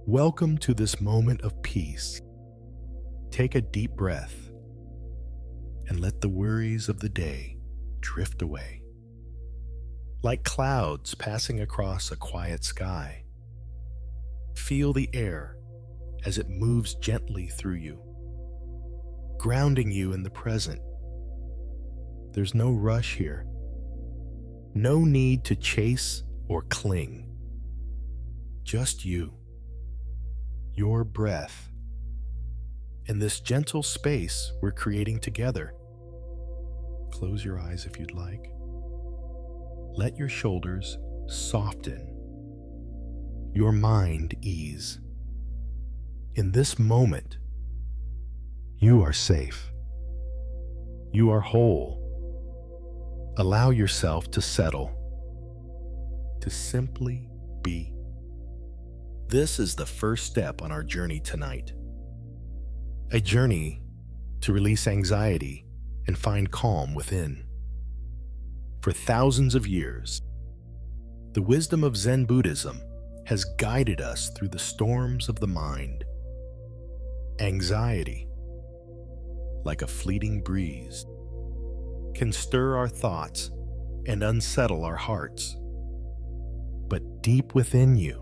Welcome to this moment of peace. Take a deep breath and let the worries of the day drift away. Like clouds passing across a quiet sky, feel the air as it moves gently through you, grounding you in the present. There's no rush here, no need to chase or cling. Just you, your breath, and this gentle space we're creating together. Close your eyes if you'd like. Let your shoulders soften, your mind ease. In this moment, you are safe. You are whole. Allow yourself to settle, to simply be. This is the first step on our journey tonight. A journey to release anxiety and find calm within. For thousands of years, the wisdom of Zen Buddhism has guided us through the storms of the mind. Anxiety, like a fleeting breeze, can stir our thoughts and unsettle our hearts. But deep within you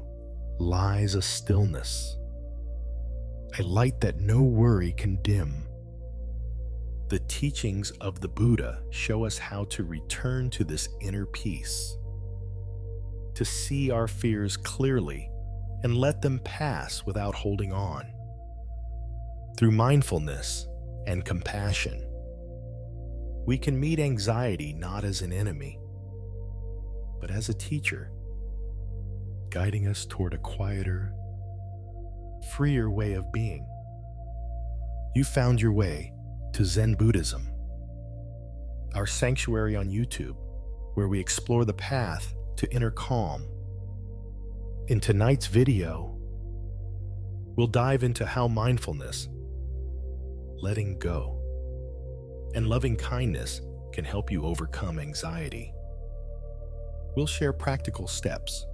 lies a stillness, a light that no worry can dim. The teachings of the Buddha show us how to return to this inner peace, to see our fears clearly and let them pass without holding on. Through mindfulness and compassion, we can meet anxiety not as an enemy, but as a teacher, guiding us toward a quieter, freer way of being. You found your way to Zen Buddhism, our sanctuary on YouTube, where we explore the path to inner calm. In tonight's video, we'll dive into how mindfulness, letting go, and loving kindness can help you overcome anxiety. We'll share practical steps,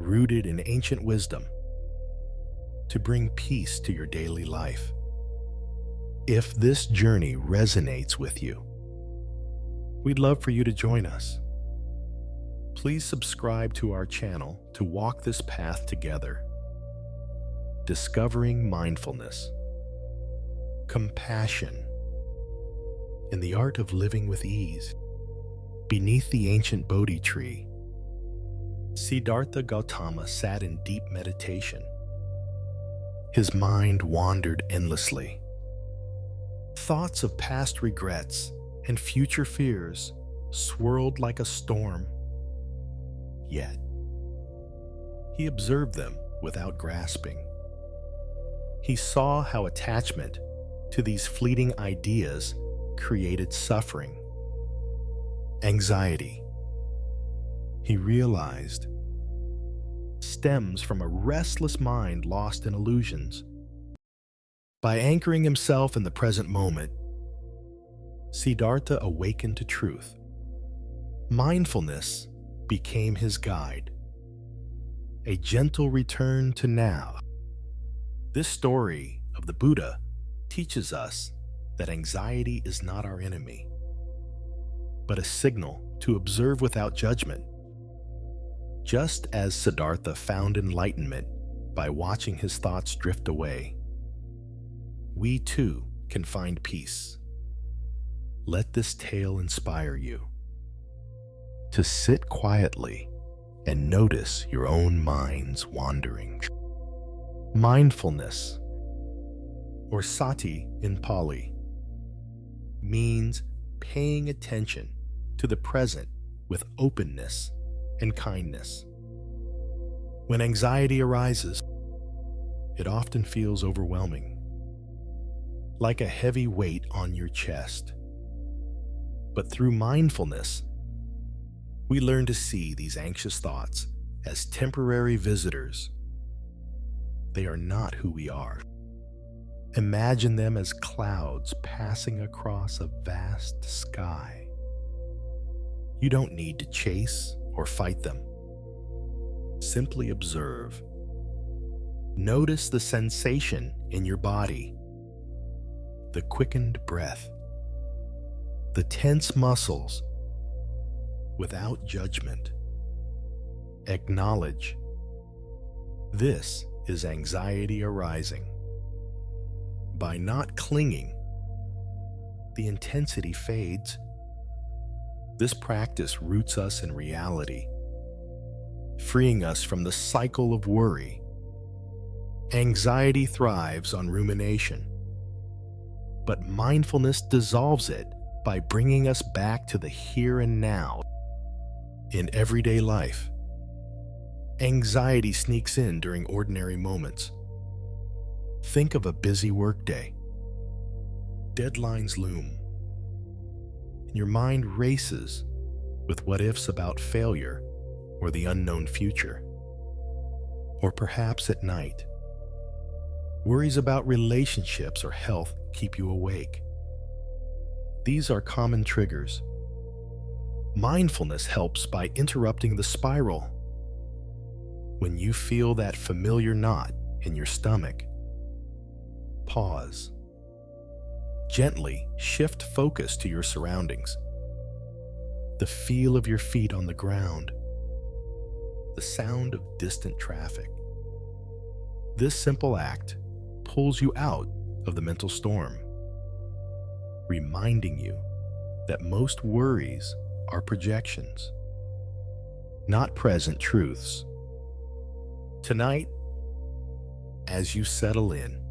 rooted in ancient wisdom, to bring peace to your daily life. If this journey resonates with you, we'd love for you to join us. Please subscribe to our channel to walk this path together. Discovering mindfulness, compassion, and the art of living with ease. Beneath the ancient Bodhi tree, Siddhartha Gautama sat in deep meditation. His mind wandered endlessly. Thoughts of past regrets and future fears swirled like a storm. Yet, he observed them without grasping. He saw how attachment to these fleeting ideas created suffering, anxiety. He realized stems from a restless mind lost in illusions. By anchoring himself in the present moment, Siddhartha awakened to truth. Mindfulness became his guide, a gentle return to now. This story of the Buddha teaches us that anxiety is not our enemy, but a signal to observe without judgment. Just as Siddhartha found enlightenment by watching his thoughts drift away, we too can find peace. Let this tale inspire you to sit quietly and notice your own mind's wandering. Mindfulness, or sati in Pali, means paying attention to the present with openness and kindness. When anxiety arises, it often feels overwhelming, like a heavy weight on your chest. But through mindfulness, we learn to see these anxious thoughts as temporary visitors. They are not who we are. Imagine them as clouds passing across a vast sky. You don't need to chase or fight them. Simply observe, Notice the sensation in your body, the quickened breath, the tense muscles, without judgment. Acknowledge this is anxiety arising. By not clinging, the intensity fades. This practice roots us in reality, freeing us from the cycle of worry. Anxiety thrives on rumination, but mindfulness dissolves it by bringing us back to the here and now. In everyday life, anxiety sneaks in during ordinary moments. Think of a busy workday. Deadlines loom, and your mind races with what-ifs about failure or the unknown future. Or perhaps at night, worries about relationships or health keep you awake. These are common triggers. Mindfulness helps by interrupting the spiral. When you feel that familiar knot in your stomach, pause. Gently shift focus to your surroundings. The feel of your feet on the ground, the sound of distant traffic. This simple act pulls you out of the mental storm, reminding you that most worries are projections, not present truths. Tonight, as you settle in,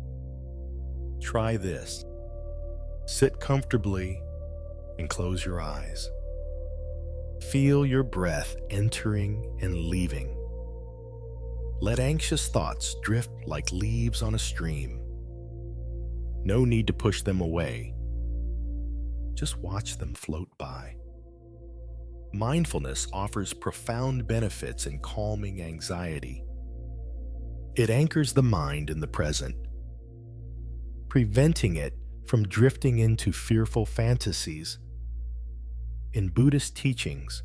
try this. Sit comfortably and close your eyes. Feel your breath entering and leaving. Let anxious thoughts drift like leaves on a stream. No need to push them away. Just watch them float by. Mindfulness offers profound benefits in calming anxiety. It anchors the mind in the present, preventing it from drifting into fearful fantasies. In Buddhist teachings,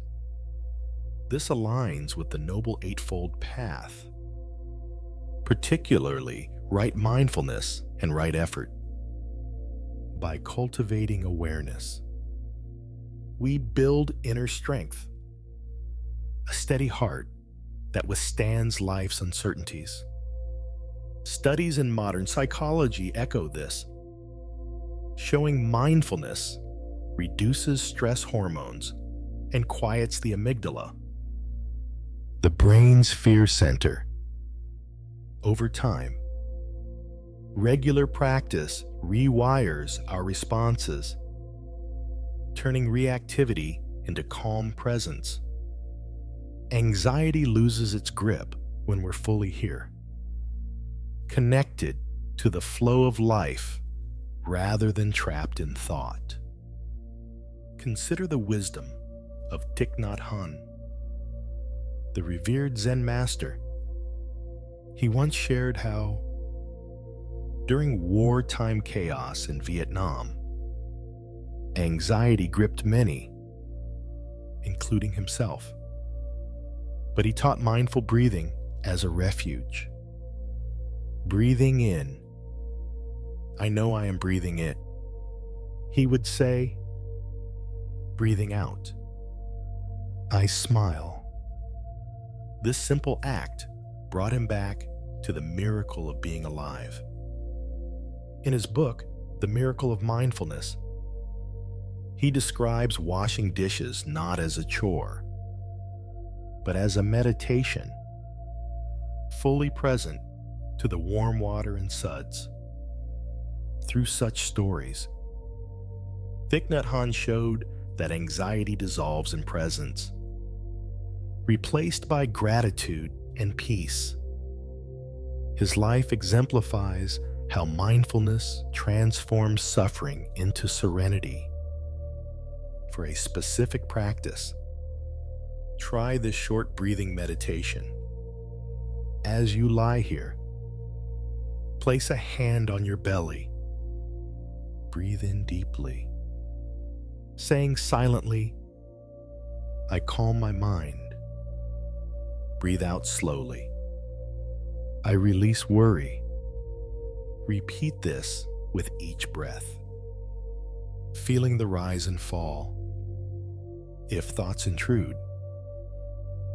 this aligns with the Noble Eightfold Path, particularly right mindfulness and right effort. By cultivating awareness, we build inner strength, a steady heart that withstands life's uncertainties. Studies in modern psychology echo this, showing mindfulness reduces stress hormones and quiets the amygdala, the brain's fear center. Over time, regular practice rewires our responses, turning reactivity into calm presence. Anxiety loses its grip when we're fully here, connected to the flow of life rather than trapped in thought. Consider the wisdom of Thich Nhat Hanh, the revered Zen master. He once shared how, during wartime chaos in Vietnam, anxiety gripped many, including himself. But he taught mindful breathing as a refuge. Breathing in, I know I am breathing it. He would say, breathing out, I smile. This simple act brought him back to the miracle of being alive. In his book, The Miracle of Mindfulness, he describes washing dishes not as a chore, but as a meditation, fully present to the warm water and suds. Through such stories, Thich Nhat Hanh showed that anxiety dissolves in presence, replaced by gratitude and peace. His life exemplifies how mindfulness transforms suffering into serenity. For a specific practice, try this short breathing meditation. As you lie here, place a hand on your belly. Breathe in deeply, saying silently, I calm my mind. Breathe out slowly. I release worry. Repeat this with each breath, feeling the rise and fall. If thoughts intrude,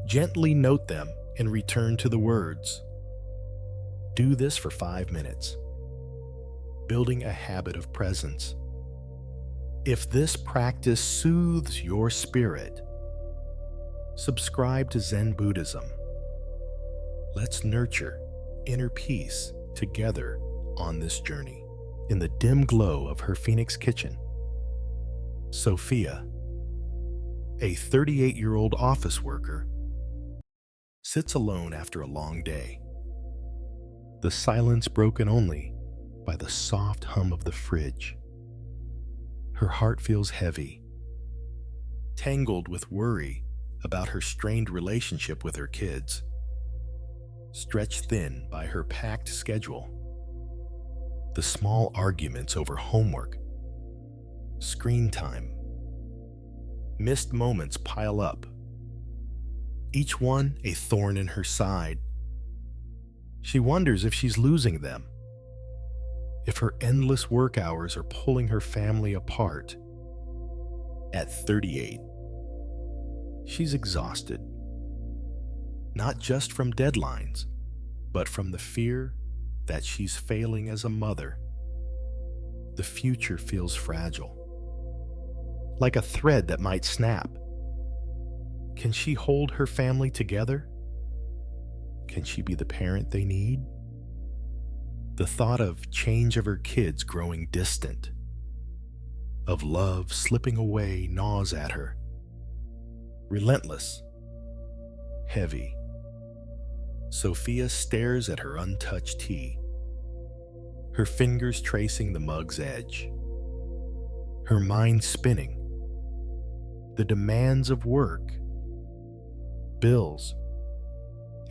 gently note them and return to the words. Do this for 5 minutes, building a habit of presence. If this practice soothes your spirit, subscribe to Zen Buddhism. Let's nurture inner peace together on this journey. In the dim glow of her Phoenix kitchen, Sophia, a 38-year-old office worker, sits alone after a long day. The silence broken only by the soft hum of the fridge. Her heart feels heavy, tangled with worry about her strained relationship with her kids, stretched thin by her packed schedule. The small arguments over homework, screen time, missed moments pile up, each one a thorn in her side. She wonders if she's losing them, if her endless work hours are pulling her family apart. At 38, she's exhausted, not just from deadlines, but from the fear that she's failing as a mother. The future feels fragile, like a thread that might snap. Can she hold her family together? Can she be the parent they need? The thought of change of her kids growing distant, of love slipping away, gnaws at her. Relentless, heavy, Sophia stares at her untouched tea, her fingers tracing the mug's edge, her mind spinning. The demands of work, bills,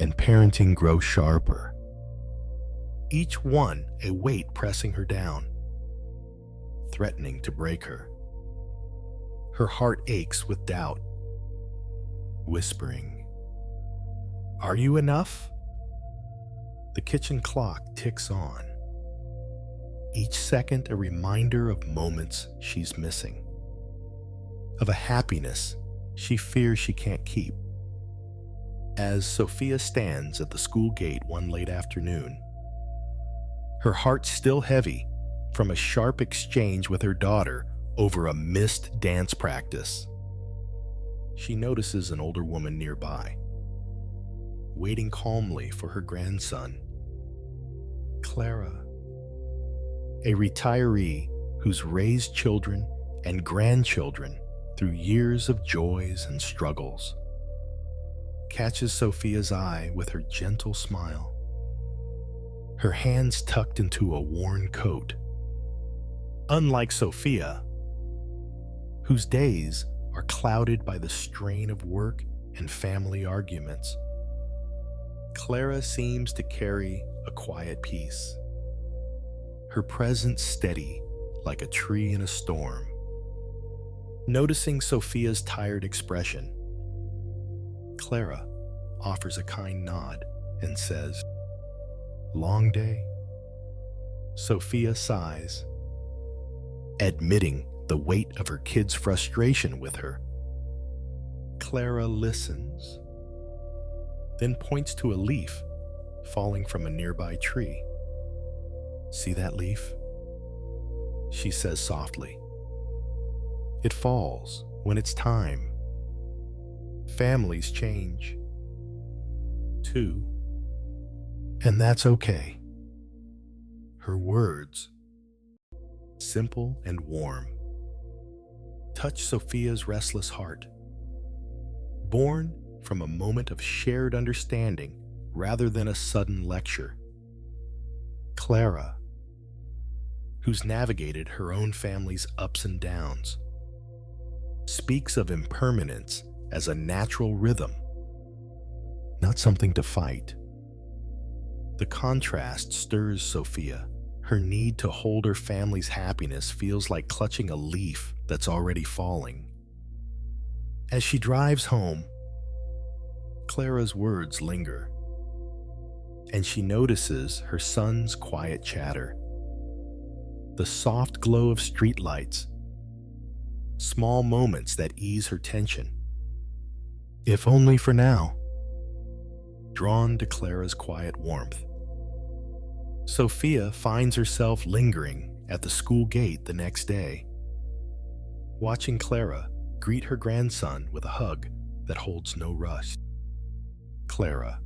and parenting grow sharper, each one a weight pressing her down, threatening to break her. Her heart aches with doubt, whispering, "Are you enough?" The kitchen clock ticks on, each second a reminder of moments she's missing, of a happiness she fears she can't keep. As Sophia stands at the school gate one late afternoon, her heart still heavy from a sharp exchange with her daughter over a missed dance practice, she notices an older woman nearby, waiting calmly for her grandson. Clara, a retiree who's raised children and grandchildren through years of joys and struggles, catches Sophia's eye with her gentle smile, her hands tucked into a worn coat. Unlike Sophia, whose days are clouded by the strain of work and family arguments, Clara seems to carry a quiet peace, her presence steady like a tree in a storm. Noticing Sophia's tired expression, Clara offers a kind nod and says, "Long day?" Sophia sighs, admitting the weight of her kid's frustration with her. Clara listens, then points to a leaf falling from a nearby tree. "See that leaf?" she says softly. "It falls when it's time. Families change, too, and that's okay." Her words, simple and warm, touch Sophia's restless heart. Born from a moment of shared understanding rather than a sudden lecture, Clara, who's navigated her own family's ups and downs, speaks of impermanence as a natural rhythm, not something to fight. The contrast stirs Sophia. Her need to hold her family's happiness feels like clutching a leaf that's already falling. As she drives home, Clara's words linger. and she notices her son's quiet chatter, the soft glow of streetlights, small moments that ease her tension. If only for now. Drawn to Clara's quiet warmth, Sophia finds herself lingering at the school gate the next day, watching Clara greet her grandson with a hug that holds no rush. Clara,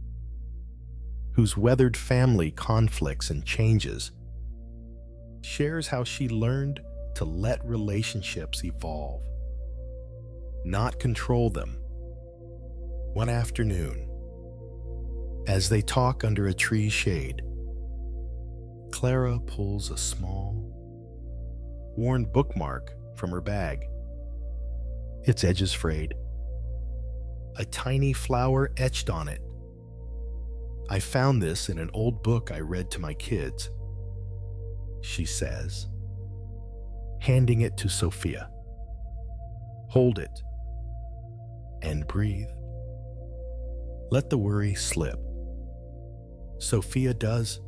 whose weathered family conflicts and changes, shares how she learned to let relationships evolve, not control them. One afternoon, as they talk under a tree's shade, Clara pulls a small, worn bookmark from her bag, its edges frayed, a tiny flower etched on it. "I found this in an old book I read to my kids," she says, handing it to Sophia. "Hold it and breathe. Let the worry slip." Sophia does,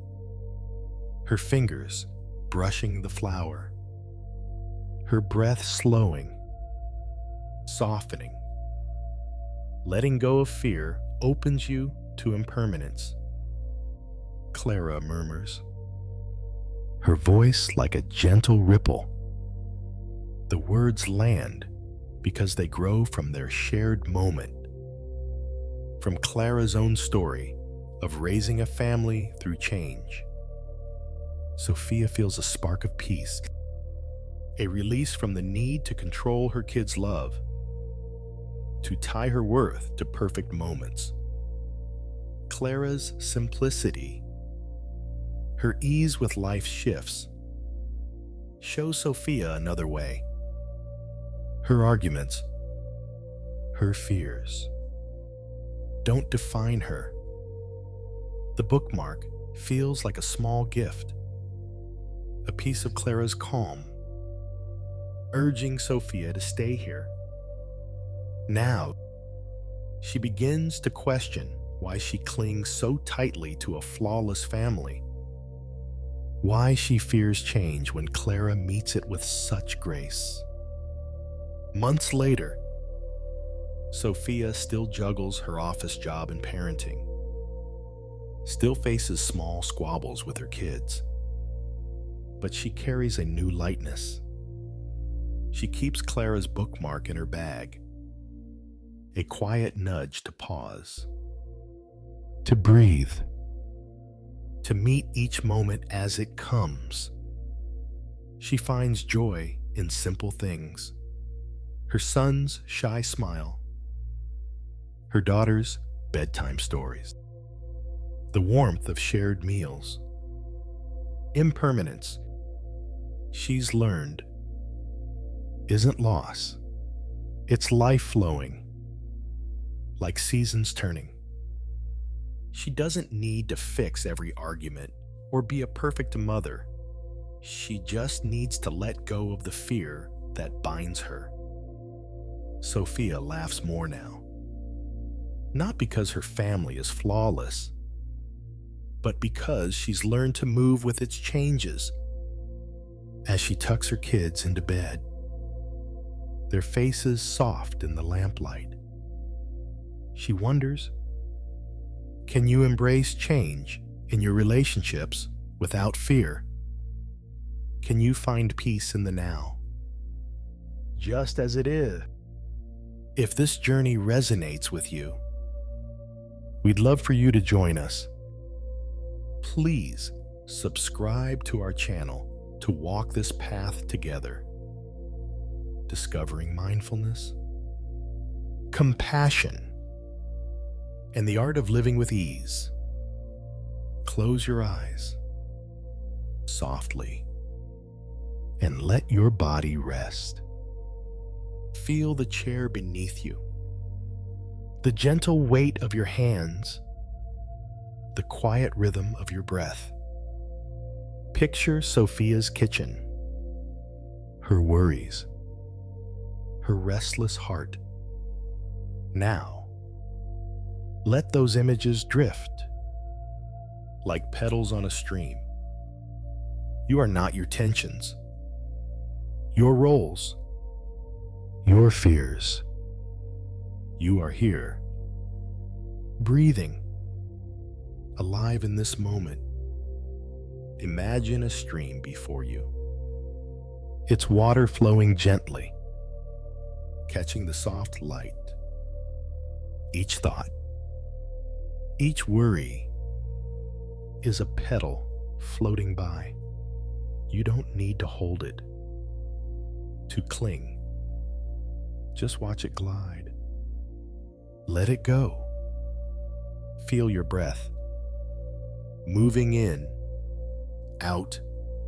her fingers brushing the flower, her breath slowing, softening. Letting go of fear opens you to impermanence, Clara murmurs, her voice like a gentle ripple. The words land because they grow from their shared moment, from Clara's own story of raising a family through change. Sophia feels a spark of peace, a release from the need to control her kids' love, to tie her worth to perfect moments. Clara's simplicity, her ease with life's shifts, shows Sophia another way. Her arguments, her fears, don't define her. The bookmark feels like a small gift, a piece of Clara's calm, urging Sophia to stay here. Now, she begins to question why she clings so tightly to a flawless family, why she fears change when Clara meets it with such grace. Months later, Sophia still juggles her office job and parenting, still faces small squabbles with her kids, but she carries a new lightness. She keeps Clara's bookmark in her bag, a quiet nudge to pause, to breathe, to meet each moment as it comes. She finds joy in simple things, her son's shy smile, her daughter's bedtime stories, the warmth of shared meals. Impermanence, she's learned, isn't loss. It's life flowing, like seasons turning. She doesn't need to fix every argument or be a perfect mother. She just needs to let go of the fear that binds her. Sophia laughs more now, not because her family is flawless, but because she's learned to move with its changes. As she tucks her kids into bed, their faces soft in the lamplight, she wonders, can you embrace change in your relationships without fear? Can you find peace in the now, just as it is? If this journey resonates with you, we'd love for you to join us. Please subscribe to our channel to walk this path together. Discovering mindfulness, compassion, and the art of living with ease. Close your eyes softly and let your body rest. Feel the chair beneath you, the gentle weight of your hands, the quiet rhythm of your breath. Picture Sophia's kitchen, her worries, her restless heart. Now, let those images drift, like petals on a stream. You are not your tensions, your roles, your fears. You are here, breathing, alive in this moment. Imagine a stream before you. Its water flowing gently, catching the soft light. Each thought, each worry is a petal floating by. You don't need to hold it, to cling. Just watch it glide. Let it go. Feel your breath, moving in, out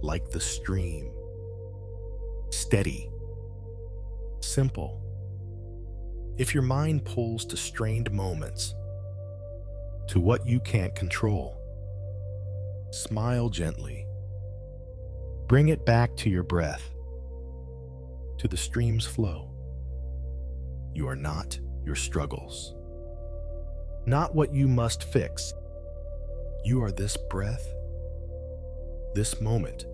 like the stream. Steady, simple. If your mind pulls to strained moments, to what you can't control, smile gently. Bring it back to your breath, to the stream's flow. You are not your struggles, not what you must fix. You are this breath, this moment,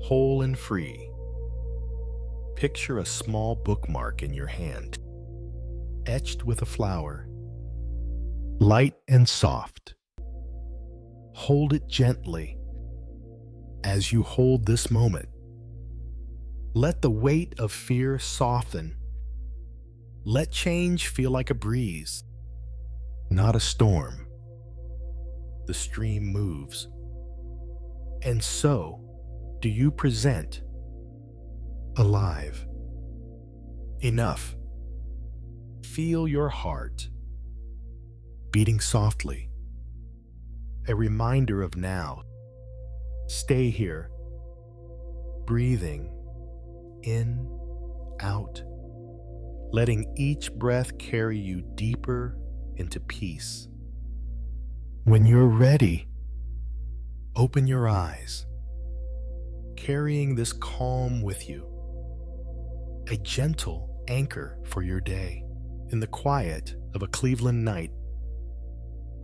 whole and free. Picture a small bookmark in your hand, etched with a flower, light and soft. Hold it gently as you hold this moment. Let the weight of fear soften. Let change feel like a breeze, not a storm. The stream moves. And so, do you present alive. Enough. Feel your heart beating softly. A reminder of now. Stay here, breathing in, out, letting each breath carry you deeper into peace. When you're ready, open your eyes, carrying this calm with you, a gentle anchor for your day. In the quiet of a Cleveland night,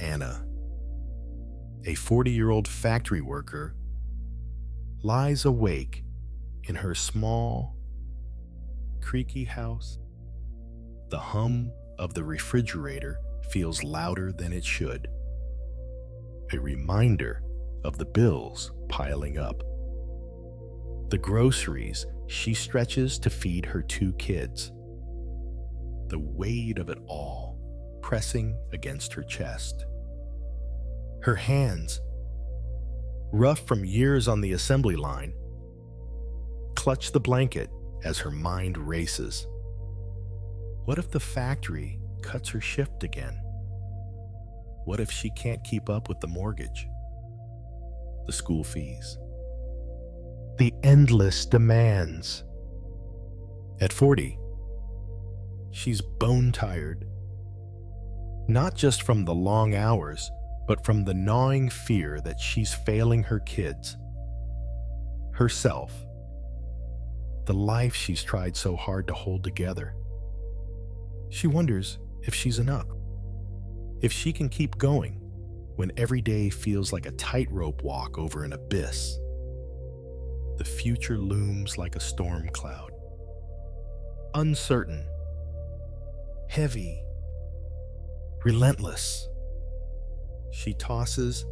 Anna, a 40-year-old factory worker, lies awake in her small, creaky house. The hum of the refrigerator feels louder than it should, a reminder of the bills piling up. The groceries she stretches to feed her 2 kids. The weight of it all pressing against her chest. Her hands, rough from years on the assembly line, clutch the blanket as her mind races. What if the factory cuts her shift again? What if she can't keep up with the mortgage, the school fees, the endless demands? At 40, she's bone-tired, not just from the long hours, but from the gnawing fear that she's failing her kids, herself, the life she's tried so hard to hold together. She wonders if she's enough, if she can keep going when every day feels like a tightrope walk over an abyss. The future looms like a storm cloud, uncertain, heavy, relentless. She tosses,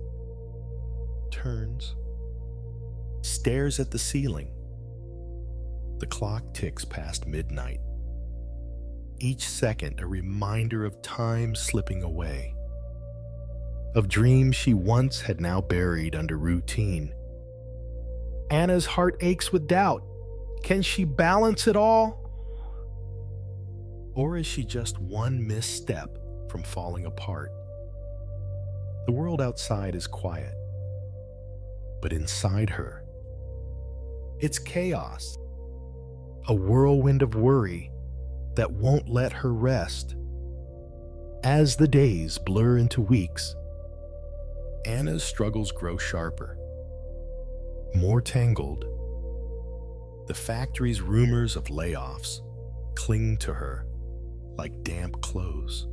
turns, stares at the ceiling. The clock ticks past midnight. Each second a reminder of time slipping away, of dreams she once had now buried under routine. Anna's heart aches with doubt. Can she balance it all? Or is she just one misstep from falling apart? The world outside is quiet, but inside her, it's chaos, a whirlwind of worry that won't let her rest. As the days blur into weeks, Anna's struggles grow sharper, more tangled. The factory's rumors of layoffs cling to her like damp clothes.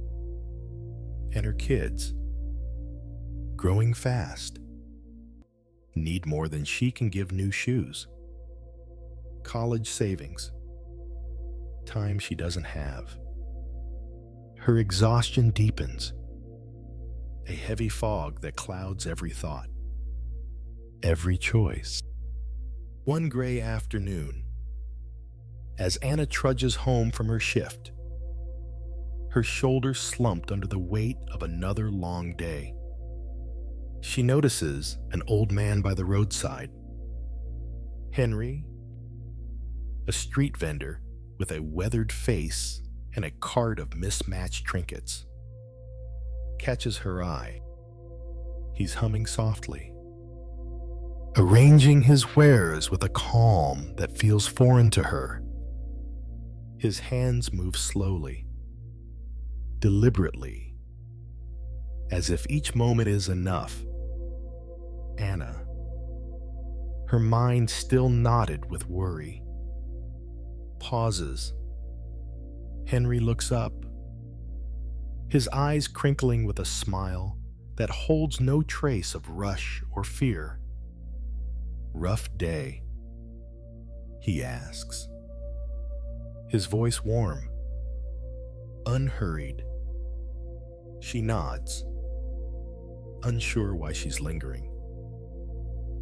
And her kids, growing fast, need more than she can give new shoes, college savings, time she doesn't have. Her exhaustion deepens, a heavy fog that clouds every thought, every choice. One gray afternoon, as Anna trudges home from her shift, her shoulders slumped under the weight of another long day. She notices an old man by the roadside. Henry, a street vendor with a weathered face and a cart of mismatched trinkets, catches her eye. He's humming softly, arranging his wares with a calm that feels foreign to her. His hands move slowly, deliberately, as if each moment is enough. Anna, her mind still knotted with worry, pauses. Henry looks up, his eyes crinkling with a smile that holds no trace of rush or fear. "Rough day?" he asks, his voice warm, unhurried. She nods, unsure why she's lingering.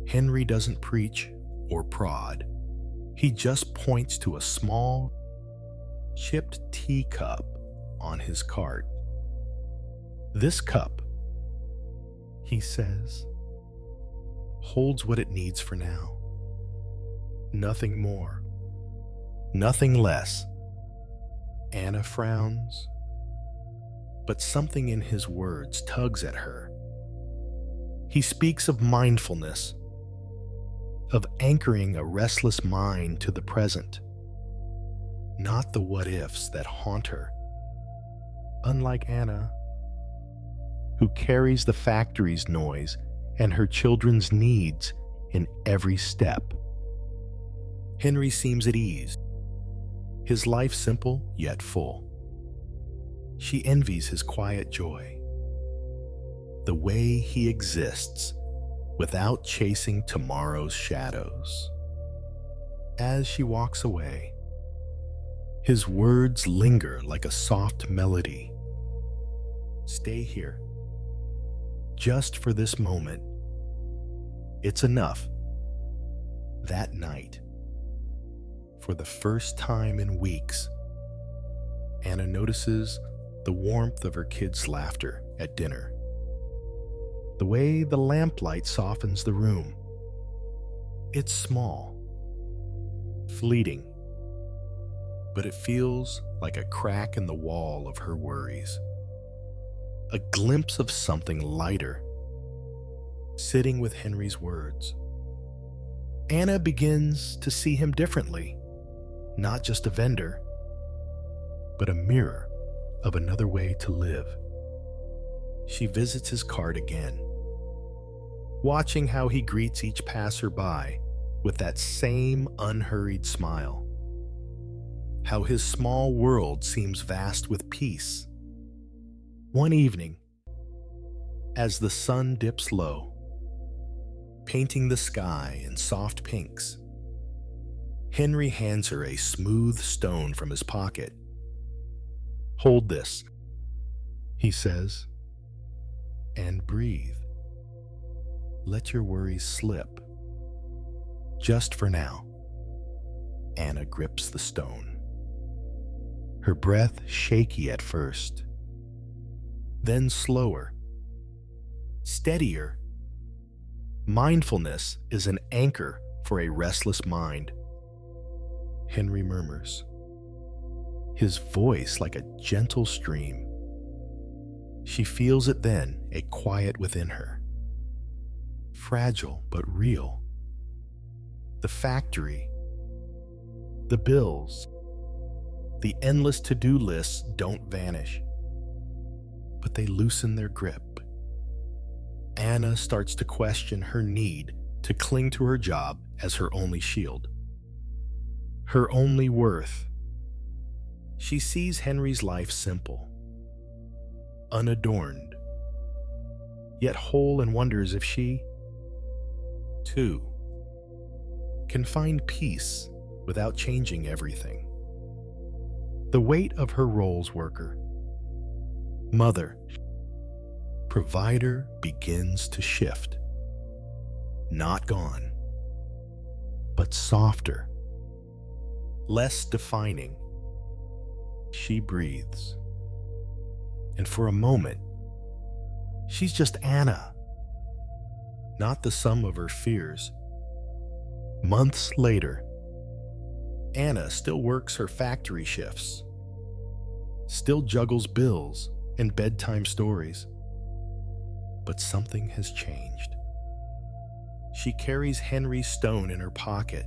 Henry doesn't preach or prod. He just points to a small, chipped teacup on his cart. "This cup," he says, "holds what it needs for now. Nothing more, nothing less." Anna frowns, but something in his words tugs at her. He speaks of mindfulness, of anchoring a restless mind to the present, not the what-ifs that haunt her. Unlike Anna, who carries the factory's noise and her children's needs in every step, Henry seems at ease, his life simple yet full. She envies his quiet joy, the way he exists without chasing tomorrow's shadows. As she walks away, his words linger like a soft melody. "Stay here, just for this moment. It's enough." That night, for the first time in weeks, Anna notices the warmth of her kids' laughter at dinner, the way the lamplight softens the room. It's small, fleeting, but it feels like a crack in the wall of her worries, a glimpse of something lighter, sitting with Henry's words. Anna begins to see him differently, not just a vendor, but a mirror of another way to live. She visits his cart again, watching how he greets each passerby with that same unhurried smile, how his small world seems vast with peace. One evening, as the sun dips low, painting the sky in soft pinks, Henry hands her a smooth stone from his pocket. "Hold this," he says, "and breathe. Let your worries slip. Just for now." Anna grips the stone, her breath shaky at first, then slower, steadier. Mindfulness is an anchor for a restless mind, Henry murmurs, his voice like a gentle stream. She feels it then, a quiet within her, fragile but real. The factory, the bills, the endless to-do lists don't vanish, but they loosen their grip. Anna starts to question her need to cling to her job as her only shield, her only worth. She sees Henry's life simple, unadorned, yet whole, and wonders if she, too, can find peace without changing everything. The weight of her roles: worker, mother, provider, begins to shift. Not gone, but softer, less defining. She breathes. And for a moment, she's just Anna, not the sum of her fears. Months later, Anna still works her factory shifts, still juggles bills and bedtime stories. But something has changed. She carries Henry's stone in her pocket,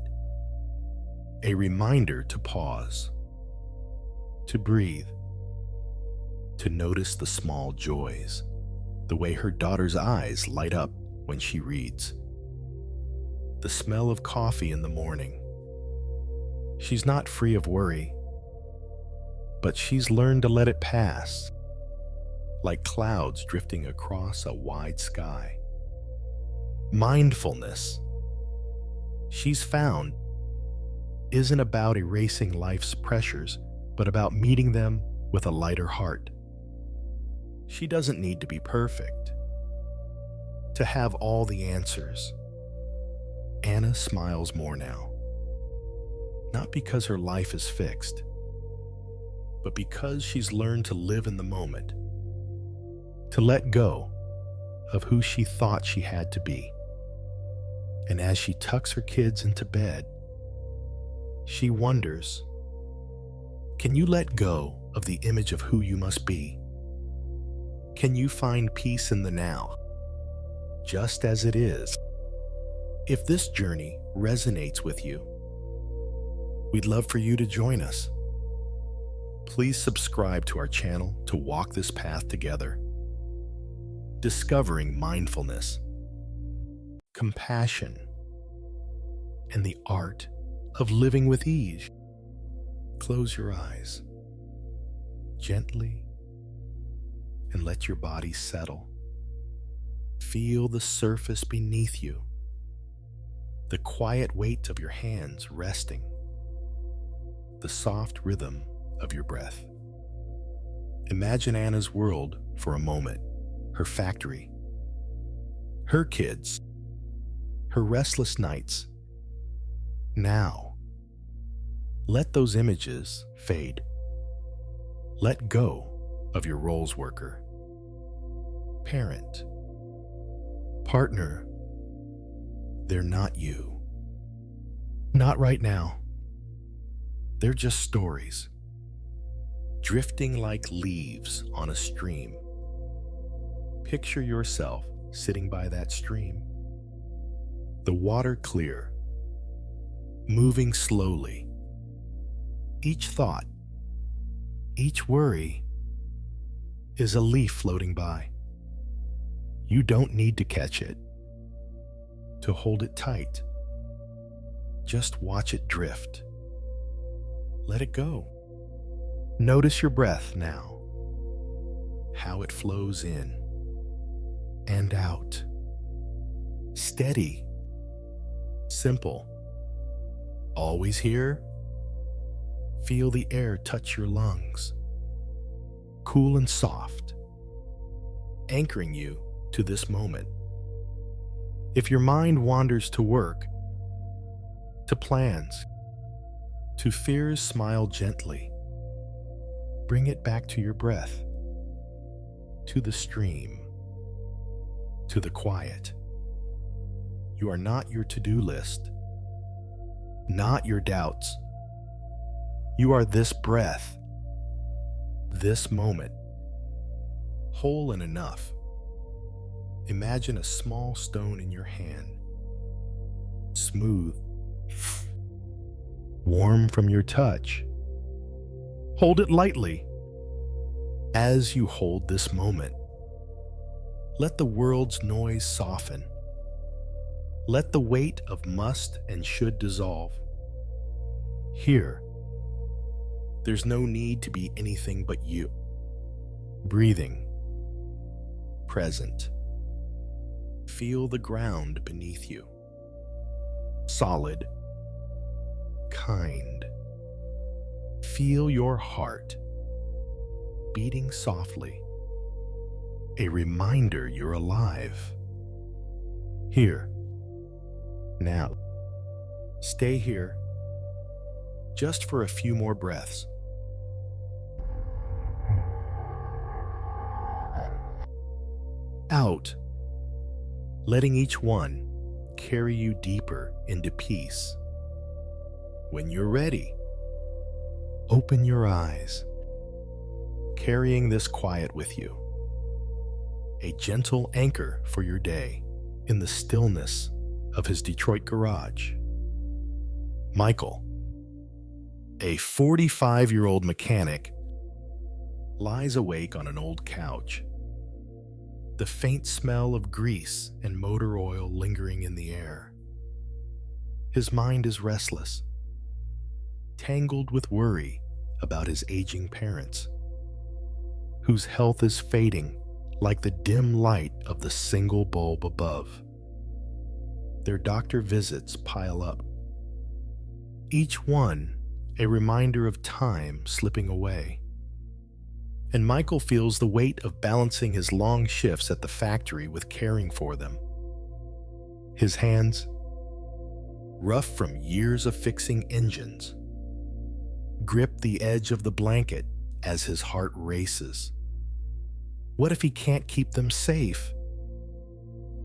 a reminder to pause, to breathe, to notice the small joys, the way her daughter's eyes light up when she reads, the smell of coffee in the morning. She's not free of worry, but she's learned to let it pass, like clouds drifting across a wide sky. Mindfulness, she's found, isn't about erasing life's pressures, but about meeting them with a lighter heart. She doesn't need to be perfect, to have all the answers. Anna smiles more now, not because her life is fixed, but because she's learned to live in the moment, to let go of who she thought she had to be. And as she tucks her kids into bed, she wonders, can you let go of the image of who you must be? Can you find peace in the now, just as it is? If this journey resonates with you, we'd love for you to join us. Please subscribe to our channel to walk this path together. Discovering mindfulness, compassion, and the art of living with ease. Close your eyes gently and let your body settle. Feel the surface beneath you, the quiet weight of your hands resting, the soft rhythm of your breath. Imagine Anna's world for a moment, her factory, her kids, her restless nights. Now, let those images fade. Let go of your roles: worker, parent, partner. They're not you. Not right now. They're just stories, drifting like leaves on a stream. Picture yourself sitting by that stream, the water clear, moving slowly. Each thought, each worry is a leaf floating by. You don't need to catch it, to hold it tight. Just watch it drift. Let it go. Notice your breath now, how it flows in and out. Steady, simple. Always here. Feel the air touch your lungs, cool and soft, anchoring you to this moment. If your mind wanders to work, to plans, to fears, smile gently. Bring it back to your breath, to the stream, to the quiet. You are not your to-do list, not your doubts. You are this breath, this moment, whole and enough. Imagine a small stone in your hand, smooth, warm from your touch. Hold it lightly. As you hold this moment, let the world's noise soften. Let the weight of must and should dissolve. Here, there's no need to be anything but you. Breathing, present, Feel the ground beneath you. Solid, kind. Feel your heart beating softly, a reminder you're alive. Here, now. Stay here, just for a few more breaths. Out, letting each one carry you deeper into peace. When you're ready, open your eyes, carrying this quiet with you, a gentle anchor for your day in the stillness of his Detroit garage. Michael, a 45-year-old mechanic, lies awake on an old couch, the faint smell of grease and motor oil lingering in the air. His mind is restless, tangled with worry about his aging parents, whose health is fading like the dim light of the single bulb above. Their doctor visits pile up, each one a reminder of time slipping away. And Michael feels the weight of balancing his long shifts at the factory with caring for them. His hands, rough from years of fixing engines, grip the edge of the blanket as his heart races. What if he can't keep them safe?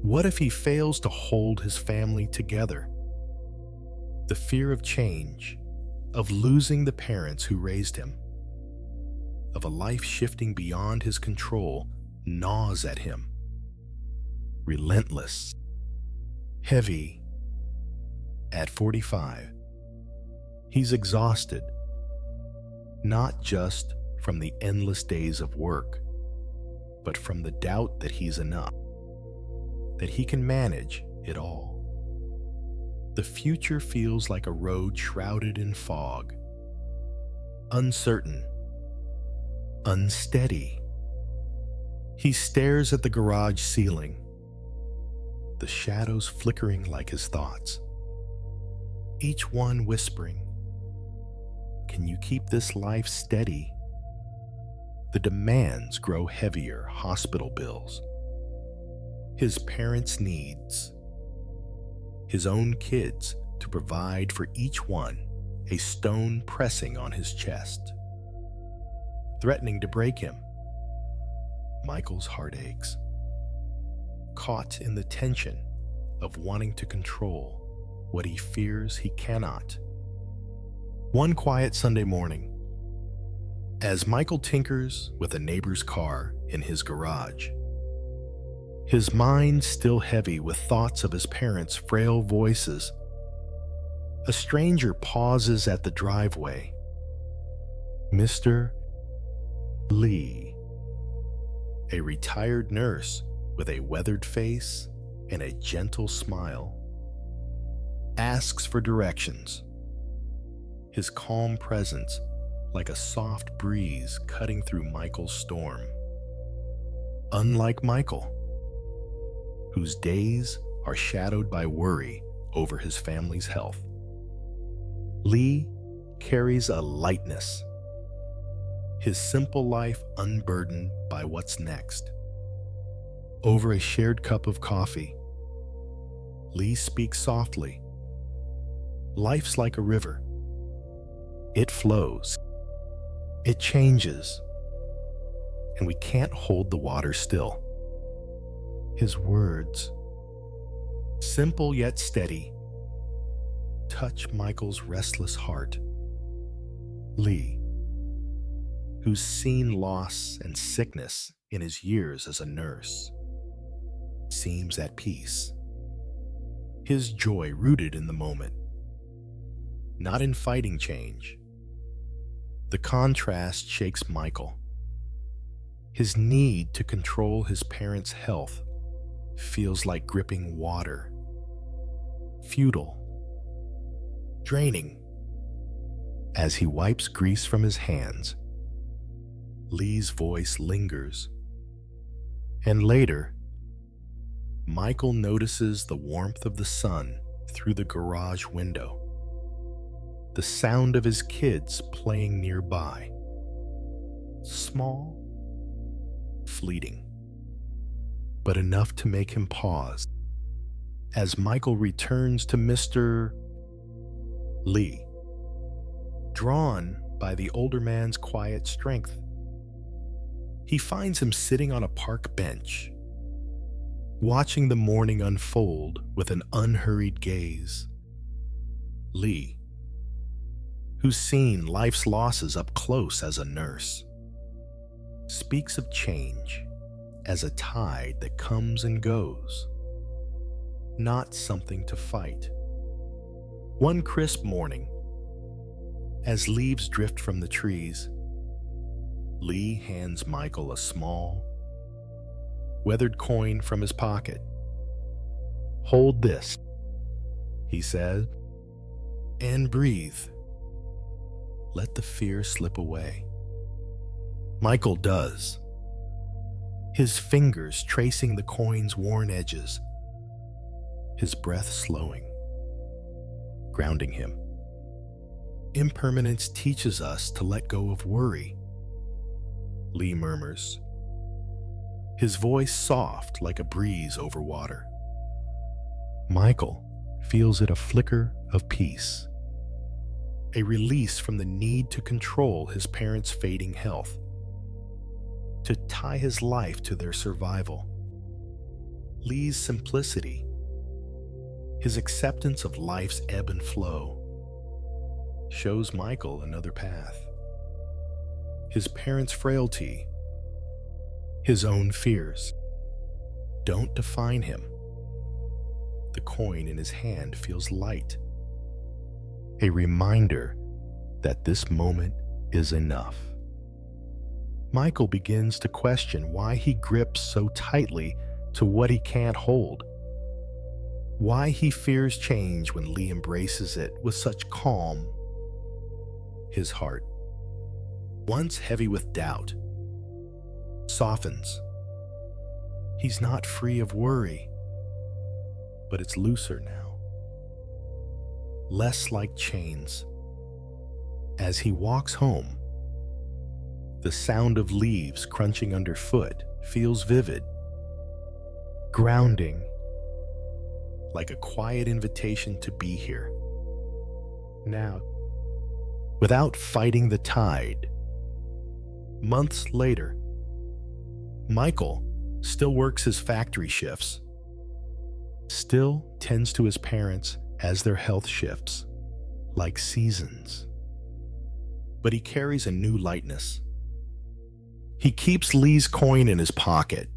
What if he fails to hold his family together? The fear of change, of losing the parents who raised him, of a life shifting beyond his control, gnaws at him. Relentless, heavy. At 45, he's exhausted, not just from the endless days of work, but from the doubt that he's enough, that he can manage it all. The future feels like a road shrouded in fog, uncertain, unsteady. He stares at the garage ceiling, the shadows flickering like his thoughts, each one whispering, "Can you keep this life steady?" The demands grow heavier: hospital bills, his parents' needs, his own kids to provide for each one, a stone pressing on his chest, threatening to break him. Michael's heart aches, caught in the tension of wanting to control what he fears he cannot. One quiet Sunday morning, as Michael tinkers with a neighbor's car in his garage, his mind still heavy with thoughts of his parents' frail voices, a stranger pauses at the driveway. Mr. Lee, a retired nurse with a weathered face and a gentle smile, asks for directions, his calm presence like a soft breeze cutting through Michael's storm. Unlike Michael, whose days are shadowed by worry over his family's health, Lee carries a lightness, his simple life unburdened by what's next. Over a shared cup of coffee, Lee speaks softly. Life's like a river. It flows. It changes. And we can't hold the water still. His words, simple yet steady, touch Michael's restless heart. Lee, who's seen loss and sickness in his years as a nurse, seems at peace, his joy rooted in the moment, not in fighting change. The contrast shakes Michael. His need to control his parents' health feels like gripping water, futile, draining. As he wipes grease from his hands, Lee's voice lingers. And later, Michael notices the warmth of the sun through the garage window, the sound of his kids playing nearby. Small, fleeting, but enough to make him pause as Michael returns to Mr. Lee, drawn by the older man's quiet strength. He finds him sitting on a park bench, watching the morning unfold with an unhurried gaze. Lee, who's seen life's losses up close as a nurse, speaks of change as a tide that comes and goes, not something to fight. One crisp morning, as leaves drift from the trees, Lee hands Michael a small, weathered coin from his pocket. "Hold this," he says, "and breathe. Let the fear slip away." Michael does, his fingers tracing the coin's worn edges, his breath slowing, grounding him. Impermanence teaches us to let go of worry, Lee murmurs, his voice soft like a breeze over water. Michael feels it, a flicker of peace, a release from the need to control his parents' fading health, to tie his life to their survival. Lee's simplicity, his acceptance of life's ebb and flow, shows Michael another path. His parents' frailty, his own fears, don't define him. The coin in his hand feels light, a reminder that this moment is enough. Michael begins to question why he grips so tightly to what he can't hold, why he fears change when Lee embraces it with such calm. His heart, once heavy with doubt, softens. He's not free of worry, but it's looser now, less like chains. As he walks home, the sound of leaves crunching underfoot feels vivid, grounding, like a quiet invitation to be here, now, without fighting the tide. Months later, Michael still works his factory shifts, still tends to his parents as their health shifts, like seasons. But he carries a new lightness. He keeps Lee's coin in his pocket,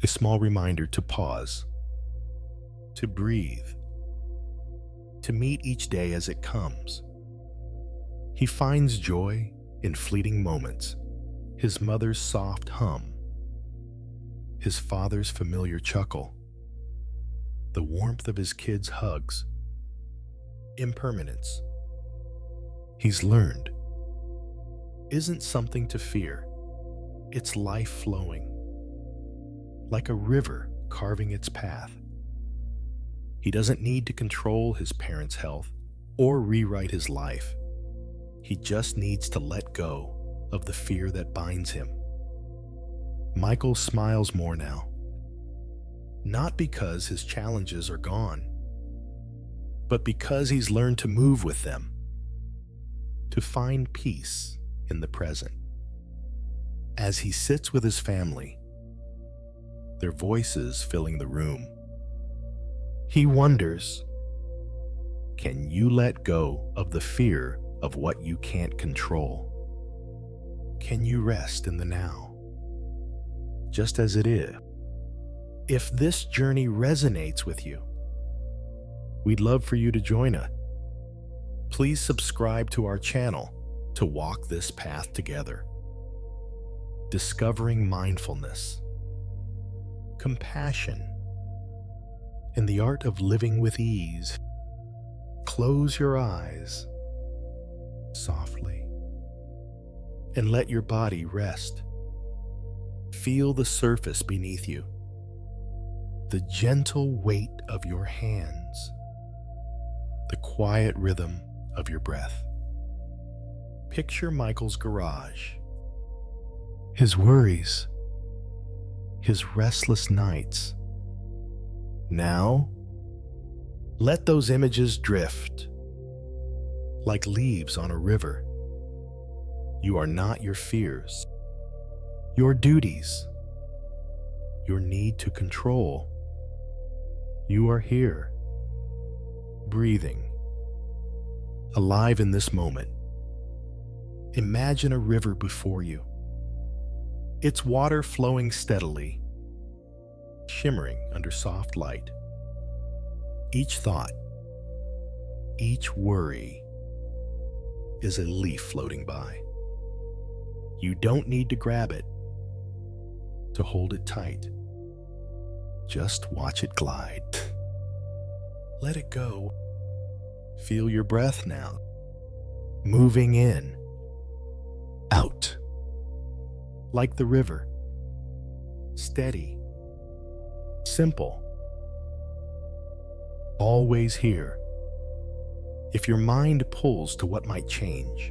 a small reminder to pause, to breathe, to meet each day as it comes. He finds joy in fleeting moments, his mother's soft hum, his father's familiar chuckle, the warmth of his kids' hugs. Impermanence, he's learned, isn't something to fear. It's life flowing, like a river carving its path. He doesn't need to control his parents' health or rewrite his life. He just needs to let go of the fear that binds him. Michael smiles more now, not because his challenges are gone, but because he's learned to move with them, to find peace in the present. As he sits with his family, their voices filling the room, he wonders, can you let go of the fear of what you can't control? Can you rest in the now, just as it is? If this journey resonates with you, we'd love for you to join us. Please subscribe to our channel to walk this path together. Discovering mindfulness, compassion, and the art of living with ease. Close your eyes softly and let your body rest. Feel the surface beneath you. the gentle weight of your hands, the quiet rhythm of your breath. Picture Michael's garage, his worries, his restless nights. Now, let those images drift like leaves on a river. You are not your fears, your duties, your need to control. You are here, breathing, alive in this moment. Imagine a river before you, its water flowing steadily, shimmering under soft light. Each thought, each worry is a leaf floating by. You don't need to grab it, to hold it tight. Just watch it glide. Let it go. Feel your breath now, moving in, out, like the river. Steady, simple, always here. If your mind pulls to what might change,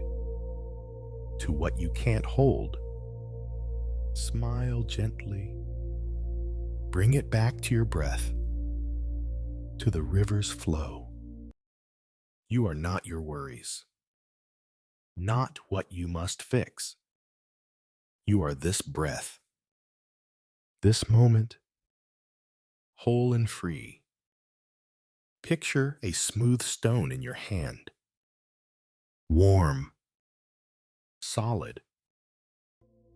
to what you can't hold, smile gently. Bring it back to your breath, to the river's flow. You are not your worries, not what you must fix. You are this breath, this moment, whole and free. Picture a smooth stone in your hand, warm, solid.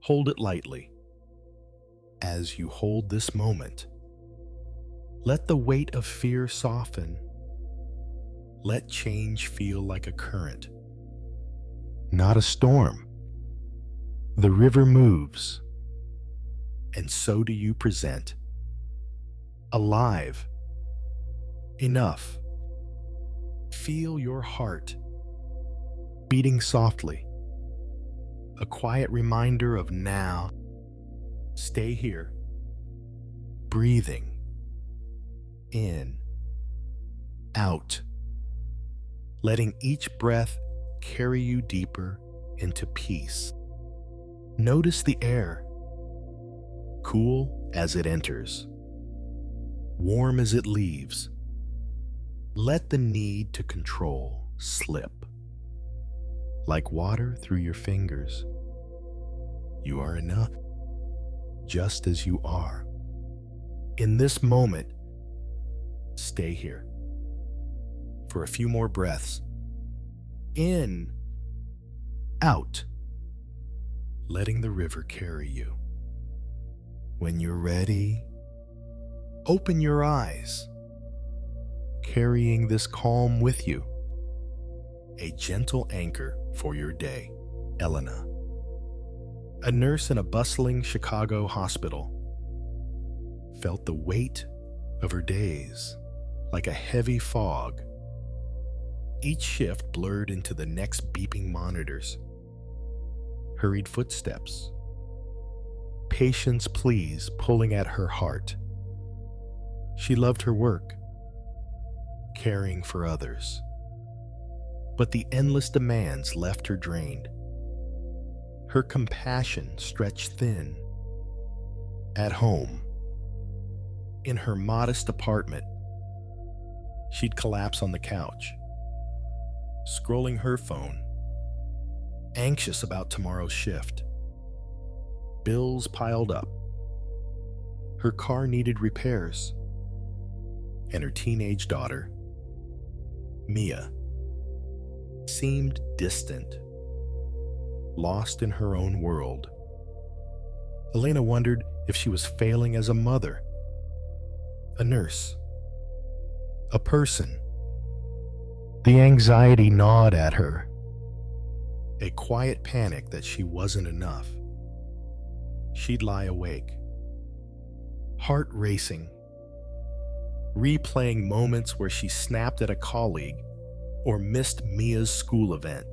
Hold it lightly. As you hold this moment, let the weight of fear soften. Let change feel like a current, not a storm. The river moves, and so do you present. Alive, enough. Feel your heart beating softly. A quiet reminder of now. Stay here, breathing in, out, letting each breath carry you deeper into peace. Notice the air, cool as it enters, warm as it leaves. Let the need to control slip. Like water through your fingers, you are enough, just as you are. In this moment, stay here for a few more breaths. In, out, letting the river carry you. When you're ready, open your eyes, carrying this calm with you. A gentle anchor for your day. Elena, a nurse in a bustling Chicago hospital, felt the weight of her days like a heavy fog. Each shift blurred into the next beeping monitors. Hurried footsteps. Patient's pleas pulling at her heart. She loved her work, caring for others. But the endless demands left her drained. Her compassion stretched thin. At home, in her modest apartment, she'd collapse on the couch, scrolling her phone, anxious about tomorrow's shift. Bills piled up. Her car needed repairs, and her teenage daughter, Mia, seemed distant, lost in her own world. Elena wondered if she was failing as a mother, a nurse, a person. The anxiety gnawed at her, a quiet panic that she wasn't enough. She'd lie awake, heart racing, replaying moments where she snapped at a colleague or missed Mia's school event.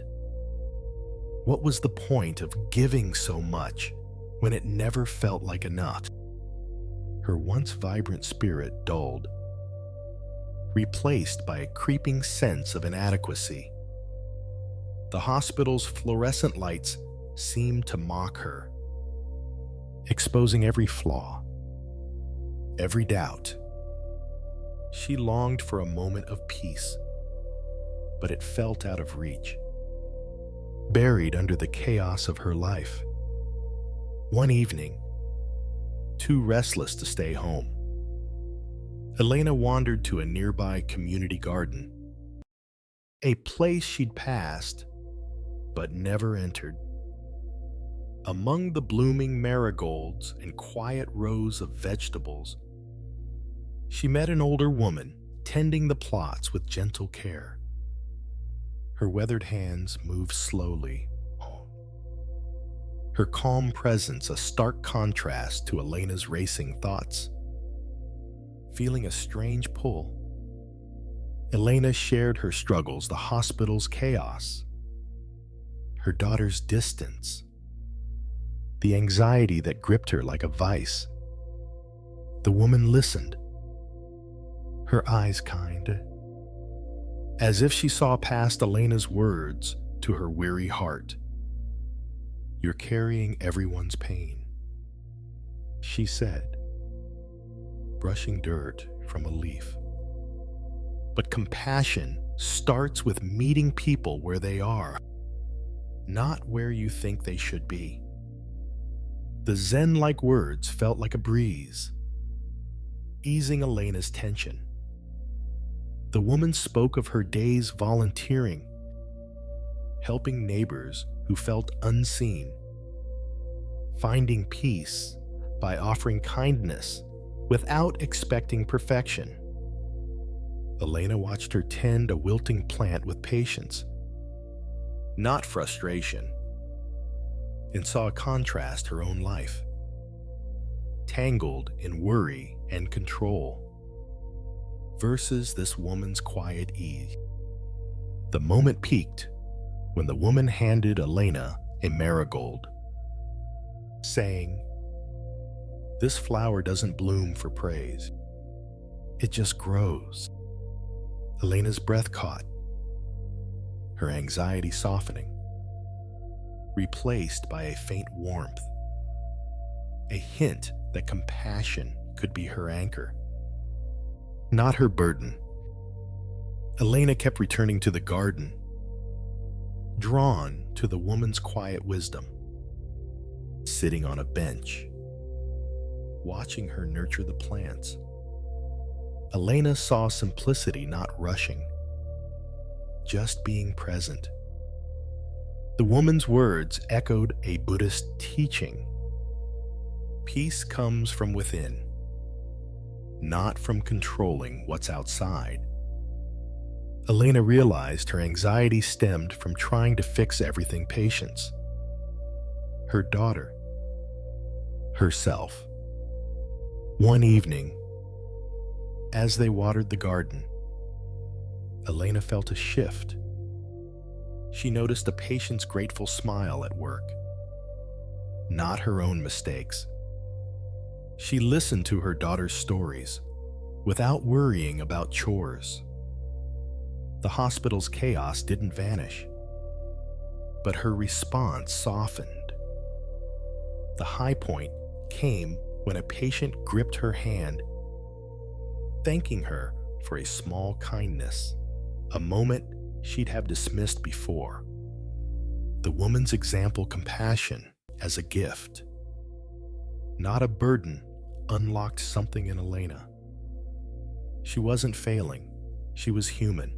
What was the point of giving so much when it never felt like enough? Her once vibrant spirit dulled, replaced by a creeping sense of inadequacy. The hospital's fluorescent lights seemed to mock her, exposing every flaw, every doubt. She longed for a moment of peace, but it felt out of reach, buried under the chaos of her life. One evening, too restless to stay home, Elena wandered to a nearby community garden, a place she'd passed but never entered. Among the blooming marigolds and quiet rows of vegetables, she met an older woman tending the plots with gentle care. Her weathered hands moved slowly, her calm presence a stark contrast to Elena's racing thoughts. Feeling a strange pull, Elena shared her struggles, the hospital's chaos, her daughter's distance, the anxiety that gripped her like a vice. The woman listened, her eyes kind, as if she saw past Elena's words to her weary heart. "You're carrying everyone's pain," she said, brushing dirt from a leaf. But compassion starts with meeting people where they are, not where you think they should be. The Zen-like words felt like a breeze, easing Elena's tension. The woman spoke of her days volunteering, helping neighbors who felt unseen, finding peace by offering kindness without expecting perfection. Elena watched her tend a wilting plant with patience, not frustration, and saw a contrast her own life, tangled in worry and control, versus this woman's quiet ease. The moment peaked when the woman handed Elena a marigold, saying, "This flower doesn't bloom for praise. It just grows." Elena's breath caught, her anxiety softening, replaced by a faint warmth, a hint that compassion could be her anchor, not her burden. Elena kept returning to the garden, drawn to the woman's quiet wisdom, sitting on a bench, watching her nurture the plants. Elena saw simplicity, not rushing, just being present. The woman's words echoed a Buddhist teaching. Peace comes from within, not from controlling what's outside. Elena realized her anxiety stemmed from trying to fix everything patience. Her daughter, herself. One evening, as they watered the garden, Elena felt a shift. She noticed a patient's grateful smile at work, not her own mistakes. She listened to her daughter's stories without worrying about chores. The hospital's chaos didn't vanish, but her response softened. The high point came when a patient gripped her hand, thanking her for a small kindness, a moment she'd have dismissed before. The woman's example compassion as a gift, not a burden, unlocked something in Elena. She wasn't failing, she was human.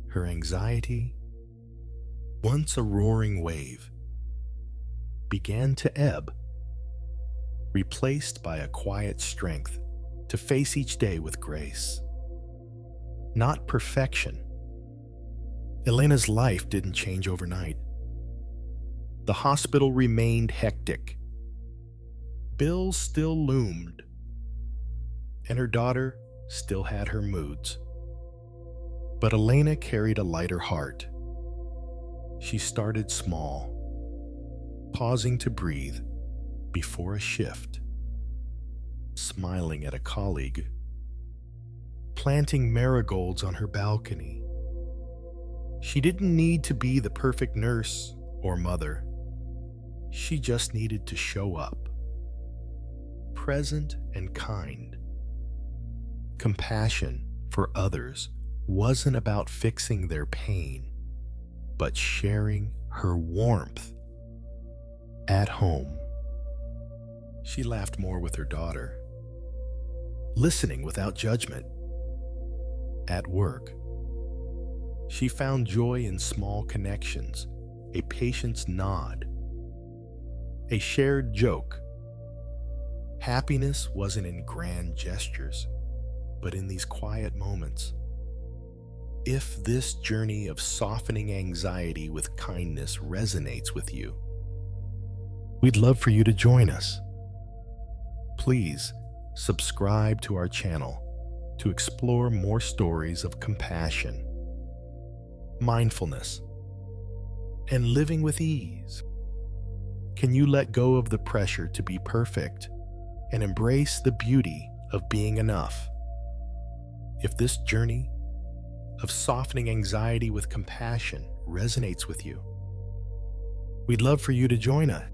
Her anxiety, once a roaring wave, began to ebb, replaced by a quiet strength to face each day with grace. Not perfection. Elena's life didn't change overnight. The hospital remained hectic. Bills still loomed, and her daughter still had her moods. But Elena carried a lighter heart. She started small, pausing to breathe before a shift. smiling at a colleague, planting marigolds on her balcony. She didn't need to be the perfect nurse or mother. She just needed to show up, present and kind. Compassion for others wasn't about fixing their pain, but sharing her warmth. At home, she laughed more with her daughter, listening without judgment. At work, she found joy in small connections, a patient's nod, a shared joke. Happiness wasn't in grand gestures, but in these quiet moments. If this journey of softening anxiety with kindness resonates with you, we'd love for you to join us. Please subscribe to our channel to explore more stories of compassion, mindfulness, and living with ease. Can you let go of the pressure to be perfect and embrace the beauty of being enough? If this journey of softening anxiety with compassion resonates with you, we'd love for you to join us.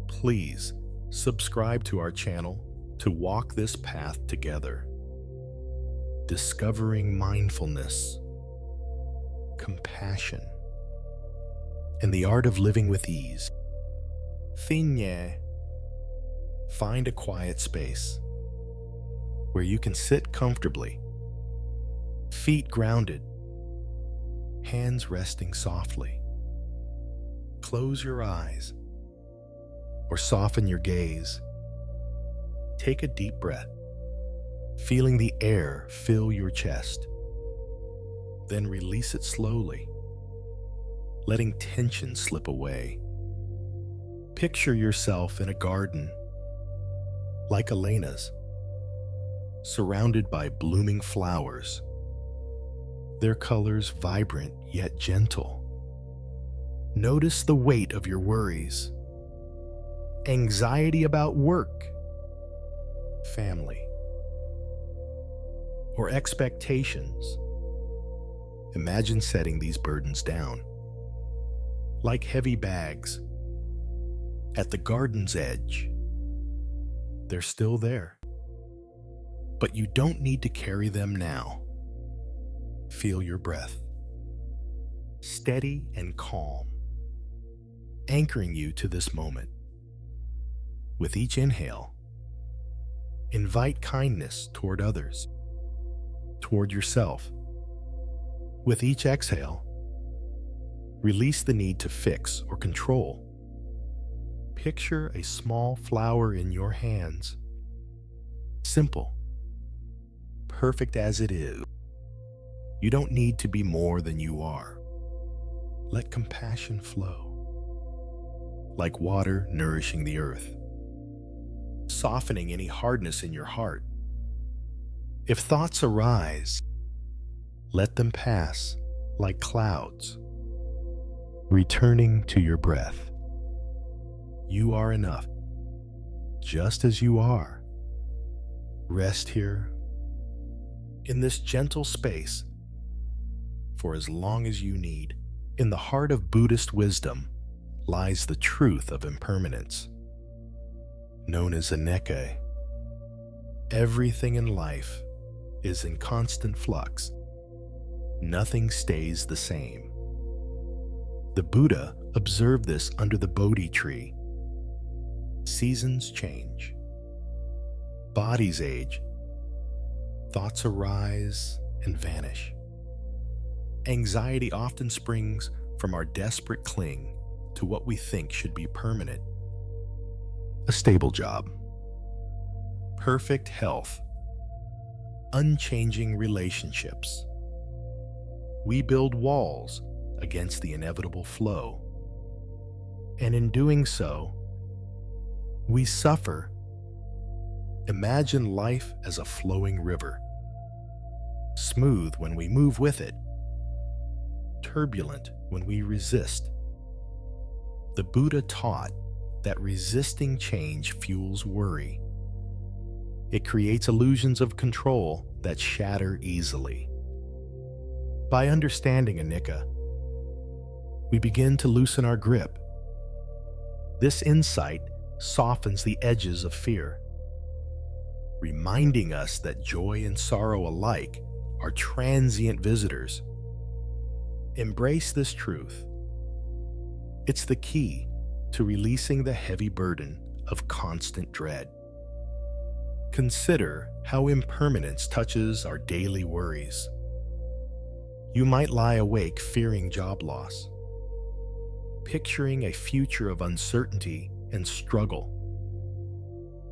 Please subscribe to our channel to walk this path together, discovering mindfulness, compassion, and the art of living with ease. Finye. Find a quiet space where you can sit comfortably, feet grounded, hands resting softly. Close your eyes or soften your gaze. Take a deep breath, feeling the air fill your chest. Then release it slowly, letting tension slip away. Picture yourself in a garden, like Elena's, surrounded by blooming flowers, their colors vibrant yet gentle. Notice the weight of your worries, anxiety about work, family, or expectations. Imagine setting these burdens down, like heavy bags, at the garden's edge. They're still there, but you don't need to carry them now. Feel your breath, steady and calm, anchoring you to this moment. With each inhale, invite kindness toward others, toward yourself. With each exhale, release the need to fix or control. Picture a small flower in your hands, simple, perfect as it is. You don't need to be more than you are. Let compassion flow, like water nourishing the earth, softening any hardness in your heart. If thoughts arise, let them pass like clouds, returning to your breath. You are enough, just as you are. Rest here, in this gentle space, for as long as you need. In the heart of Buddhist wisdom lies the truth of impermanence, known as Aneke. Everything in life is in constant flux. Nothing stays the same. The Buddha observed this under the Bodhi tree. Seasons change, bodies age, thoughts arise and vanish. Anxiety often springs from our desperate cling to what we think should be permanent. A stable job, perfect health, unchanging relationships. We build walls against the inevitable flow, and in doing so, we suffer. Imagine life as a flowing river, smooth when we move with it, turbulent when we resist. The Buddha taught that resisting change fuels worry, It creates illusions of control that shatter easily. By understanding anicca, we begin to loosen our grip. This insight softens the edges of fear, reminding us that joy and sorrow alike are transient visitors. Embrace this truth. It's the key to releasing the heavy burden of constant dread. Consider how impermanence touches our daily worries. You might lie awake fearing job loss, picturing a future of uncertainty and struggle.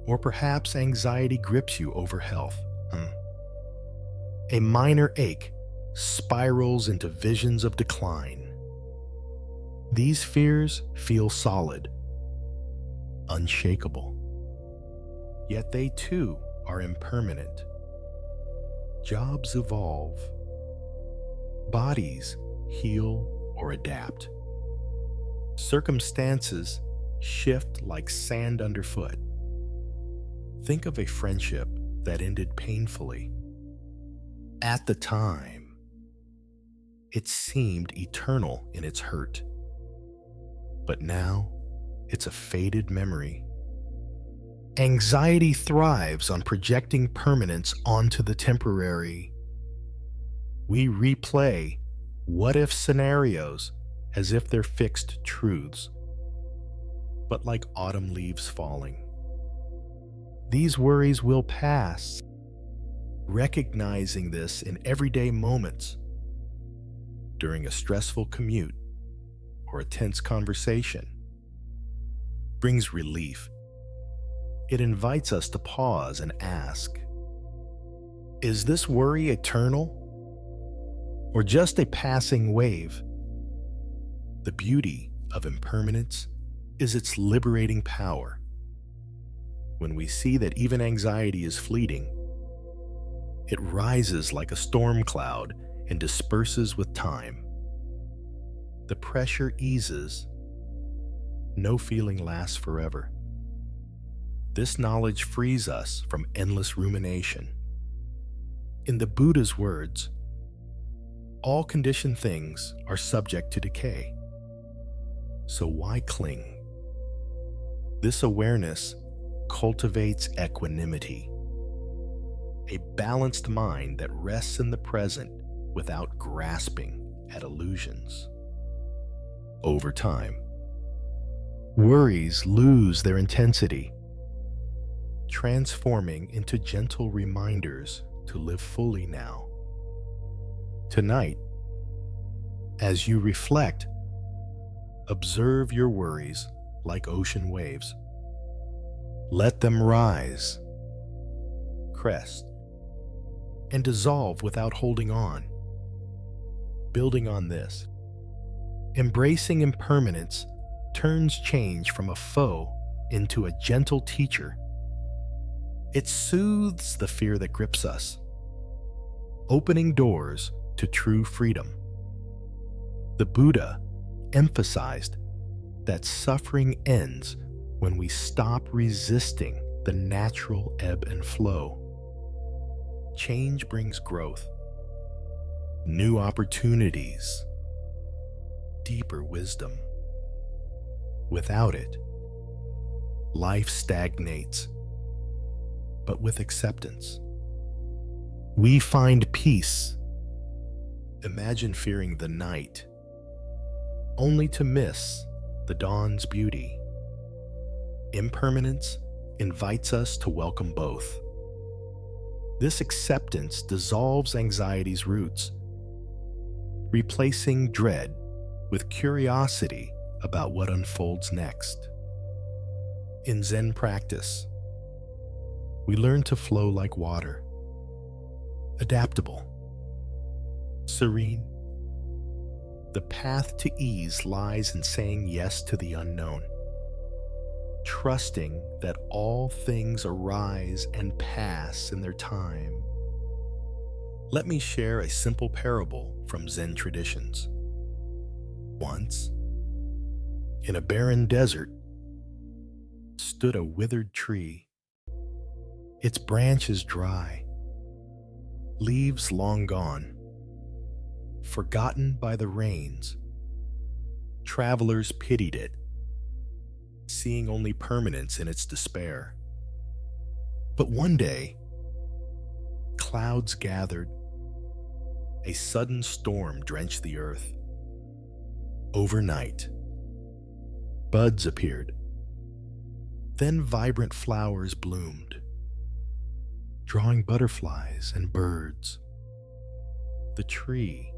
Or perhaps anxiety grips you over health. A minor ache spirals into visions of decline. These fears feel solid, unshakable. Yet they too are impermanent. Jobs evolve. Bodies heal or adapt. Circumstances shift like sand underfoot. Think of a friendship that ended painfully. At the time, it seemed eternal in its hurt. But now, it's a faded memory. Anxiety thrives on projecting permanence onto the temporary. We replay what-if scenarios as if they're fixed truths, but like autumn leaves falling. These worries will pass. Recognizing this in everyday moments, during a stressful commute or a tense conversation, brings relief. It invites us to pause and ask, is this worry eternal or just a passing wave? The beauty of impermanence is its liberating power. When we see that even anxiety is fleeting, it rises like a storm cloud and disperses with time. The pressure eases. No feeling lasts forever. This knowledge frees us from endless rumination. In the Buddha's words, all conditioned things are subject to decay. So why cling? This awareness cultivates equanimity, a balanced mind that rests in the present without grasping at illusions. Over time, worries lose their intensity, transforming into gentle reminders to live fully now. Tonight, as you reflect, observe your worries like ocean waves. Let them rise, crest, and dissolve without holding on. Building on this, embracing impermanence turns change from a foe into a gentle teacher. It soothes the fear that grips us, opening doors to true freedom. The Buddha emphasized that suffering ends when we stop resisting the natural ebb and flow. Change brings growth, new opportunities, deeper wisdom. Without it, life stagnates. But with acceptance, we find peace. Imagine fearing the night, only to miss the dawn's beauty. Impermanence invites us to welcome both. This acceptance dissolves anxiety's roots, replacing dread with curiosity about what unfolds next. In Zen practice, we learn to flow like water, adaptable, serene. The path to ease lies in saying yes to the unknown, trusting that all things arise and pass in their time. Let me share a simple parable from Zen traditions. Once, in a barren desert, stood a withered tree. its branches dry, leaves long gone, forgotten by the rains. Travelers pitied it, seeing only permanence in its despair. But one day, clouds gathered. A sudden storm drenched the earth. Overnight, buds appeared. Then vibrant flowers bloomed, drawing butterflies and birds. The tree,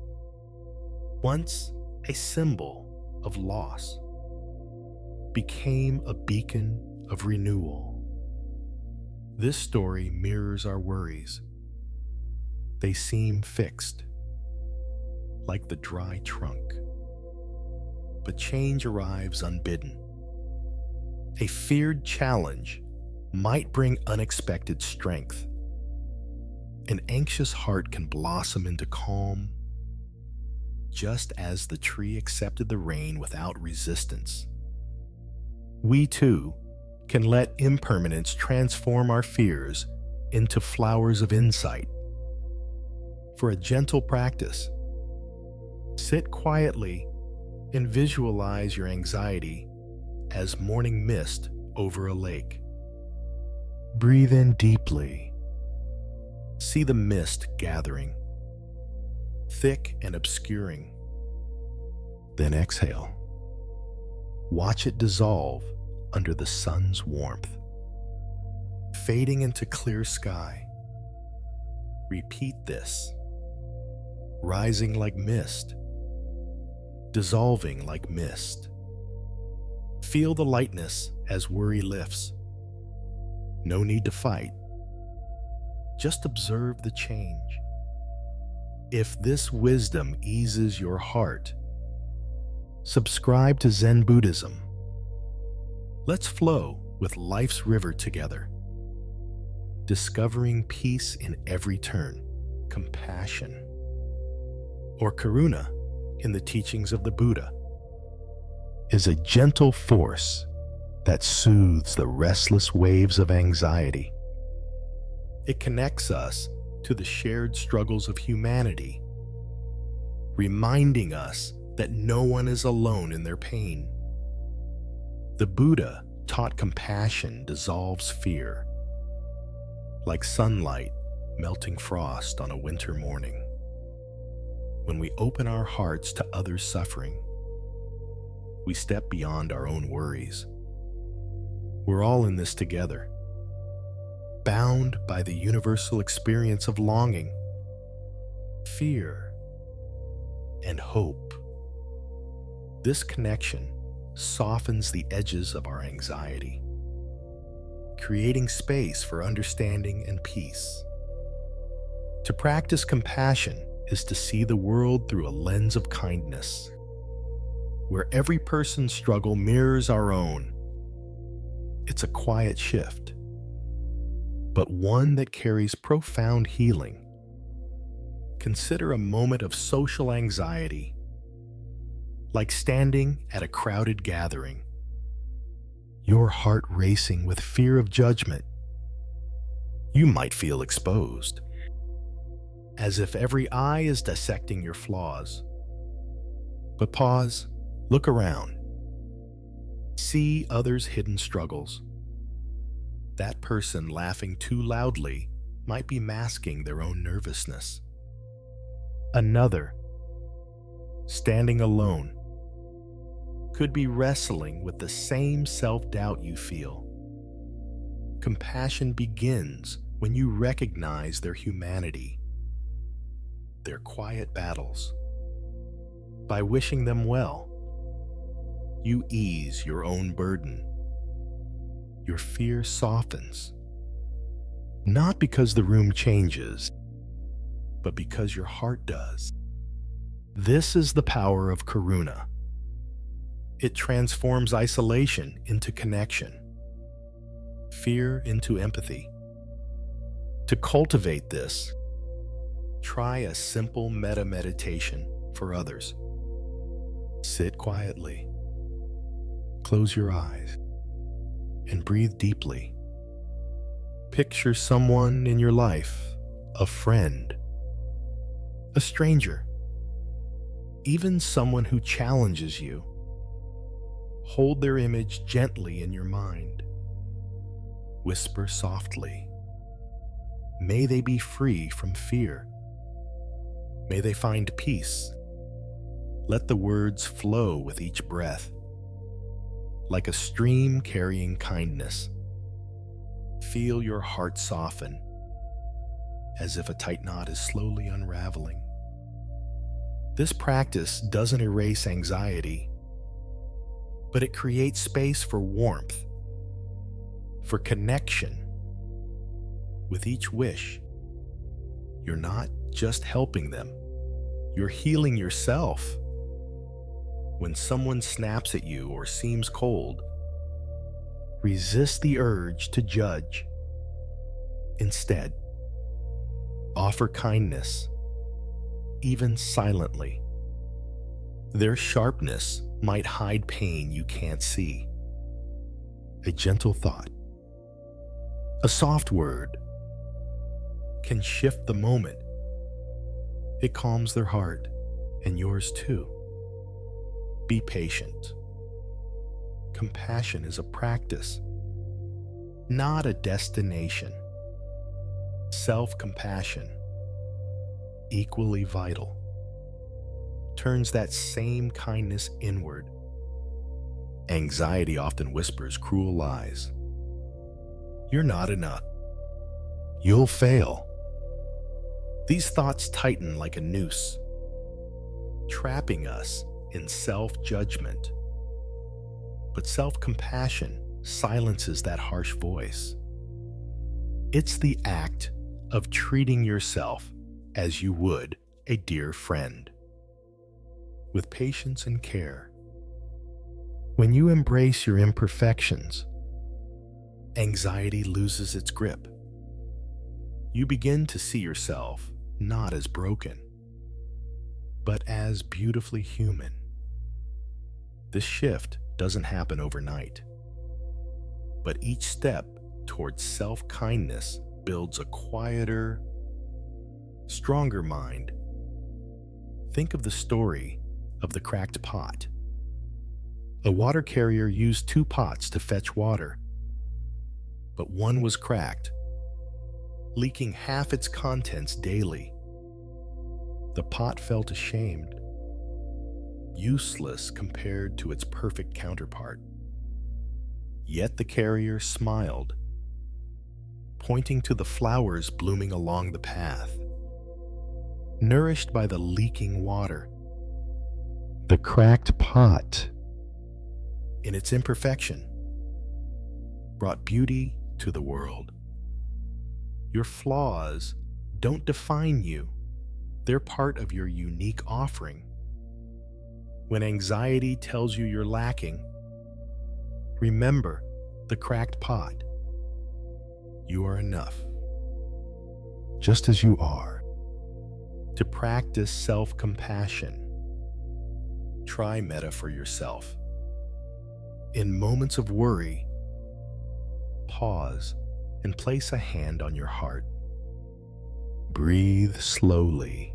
once a symbol of loss, became a beacon of renewal. This story mirrors our worries. They seem fixed, like the dry trunk. But change arrives unbidden. A feared challenge might bring unexpected strength. An anxious heart can blossom into calm, just as the tree accepted the rain without resistance. We too can let impermanence transform our fears into flowers of insight. For a gentle practice, sit quietly and visualize your anxiety as morning mist over a lake. Breathe in deeply. See the mist gathering, thick and obscuring. Then exhale. Watch it dissolve under the sun's warmth, fading into clear sky. Repeat this, rising like mist, dissolving like mist. Feel the lightness as worry lifts. No need to fight. Just observe the change. If this wisdom eases your heart, subscribe to Zen Buddhism. Let's flow with life's river together, discovering peace in every turn, compassion, or karuna in the teachings of the Buddha, is a gentle force that soothes the restless waves of anxiety. It connects us to the shared struggles of humanity, reminding us that no one is alone in their pain. The Buddha taught compassion dissolves fear, like sunlight melting frost on a winter morning. When we open our hearts to others' suffering, we step beyond our own worries. We're all in this together, bound by the universal experience of longing, fear, and hope. This connection softens the edges of our anxiety, creating space for understanding and peace. To practice compassion is to see the world through a lens of kindness, where every person's struggle mirrors our own. It's a quiet shift, but one that carries profound healing. Consider a moment of social anxiety, like standing at a crowded gathering, your heart racing with fear of judgment. You might feel exposed, as if every eye is dissecting your flaws. But pause, look around. See others' hidden struggles. That person laughing too loudly might be masking their own nervousness. Another, standing alone, could be wrestling with the same self-doubt you feel. Compassion begins when you recognize their humanity, their quiet battles. By wishing them well, you ease your own burden. Your fear softens, not because the room changes, but because your heart does. This is the power of karuna. It transforms isolation into connection, fear into empathy. To cultivate this, try a simple metta meditation for others. Sit quietly, close your eyes, and breathe deeply. Picture someone in your life, a friend, a stranger, even someone who challenges you. Hold their image gently in your mind. Whisper softly, "May they be free from fear. May they find peace." Let the words flow with each breath, like a stream carrying kindness. Feel your heart soften, as if a tight knot is slowly unraveling. This practice doesn't erase anxiety, but it creates space for warmth, for connection. With each wish, you're not just helping them, you're healing yourself. When someone snaps at you or seems cold, resist the urge to judge. Instead, offer kindness, even silently. Their sharpness might hide pain you can't see. A gentle thought, a soft word, can shift the moment. It calms their heart and yours too. Be patient. Compassion is a practice, not a destination. Self-compassion, equally vital, turns that same kindness inward. Anxiety often whispers cruel lies. You're not enough. You'll fail. These thoughts tighten like a noose, trapping us in self-judgment. But self-compassion silences that harsh voice. It's the act of treating yourself as you would a dear friend, with patience and care. When you embrace your imperfections, anxiety loses its grip. You begin to see yourself not as broken, but as beautifully human. This shift doesn't happen overnight, but each step towards self-kindness builds a quieter, stronger mind. Think of the story of the cracked pot. A water carrier used 2 pots to fetch water, but one was cracked, leaking half its contents daily. The pot felt ashamed, useless compared to its perfect counterpart. Yet the carrier smiled, pointing to the flowers blooming along the path. Nourished by the leaking water, the cracked pot, in its imperfection, brought beauty to the world. Your flaws don't define you. They're part of your unique offering. When anxiety tells you you're lacking, remember the cracked pot. You are enough, just as you are. To practice self-compassion, try metta for yourself. In moments of worry, pause and place a hand on your heart. Breathe slowly.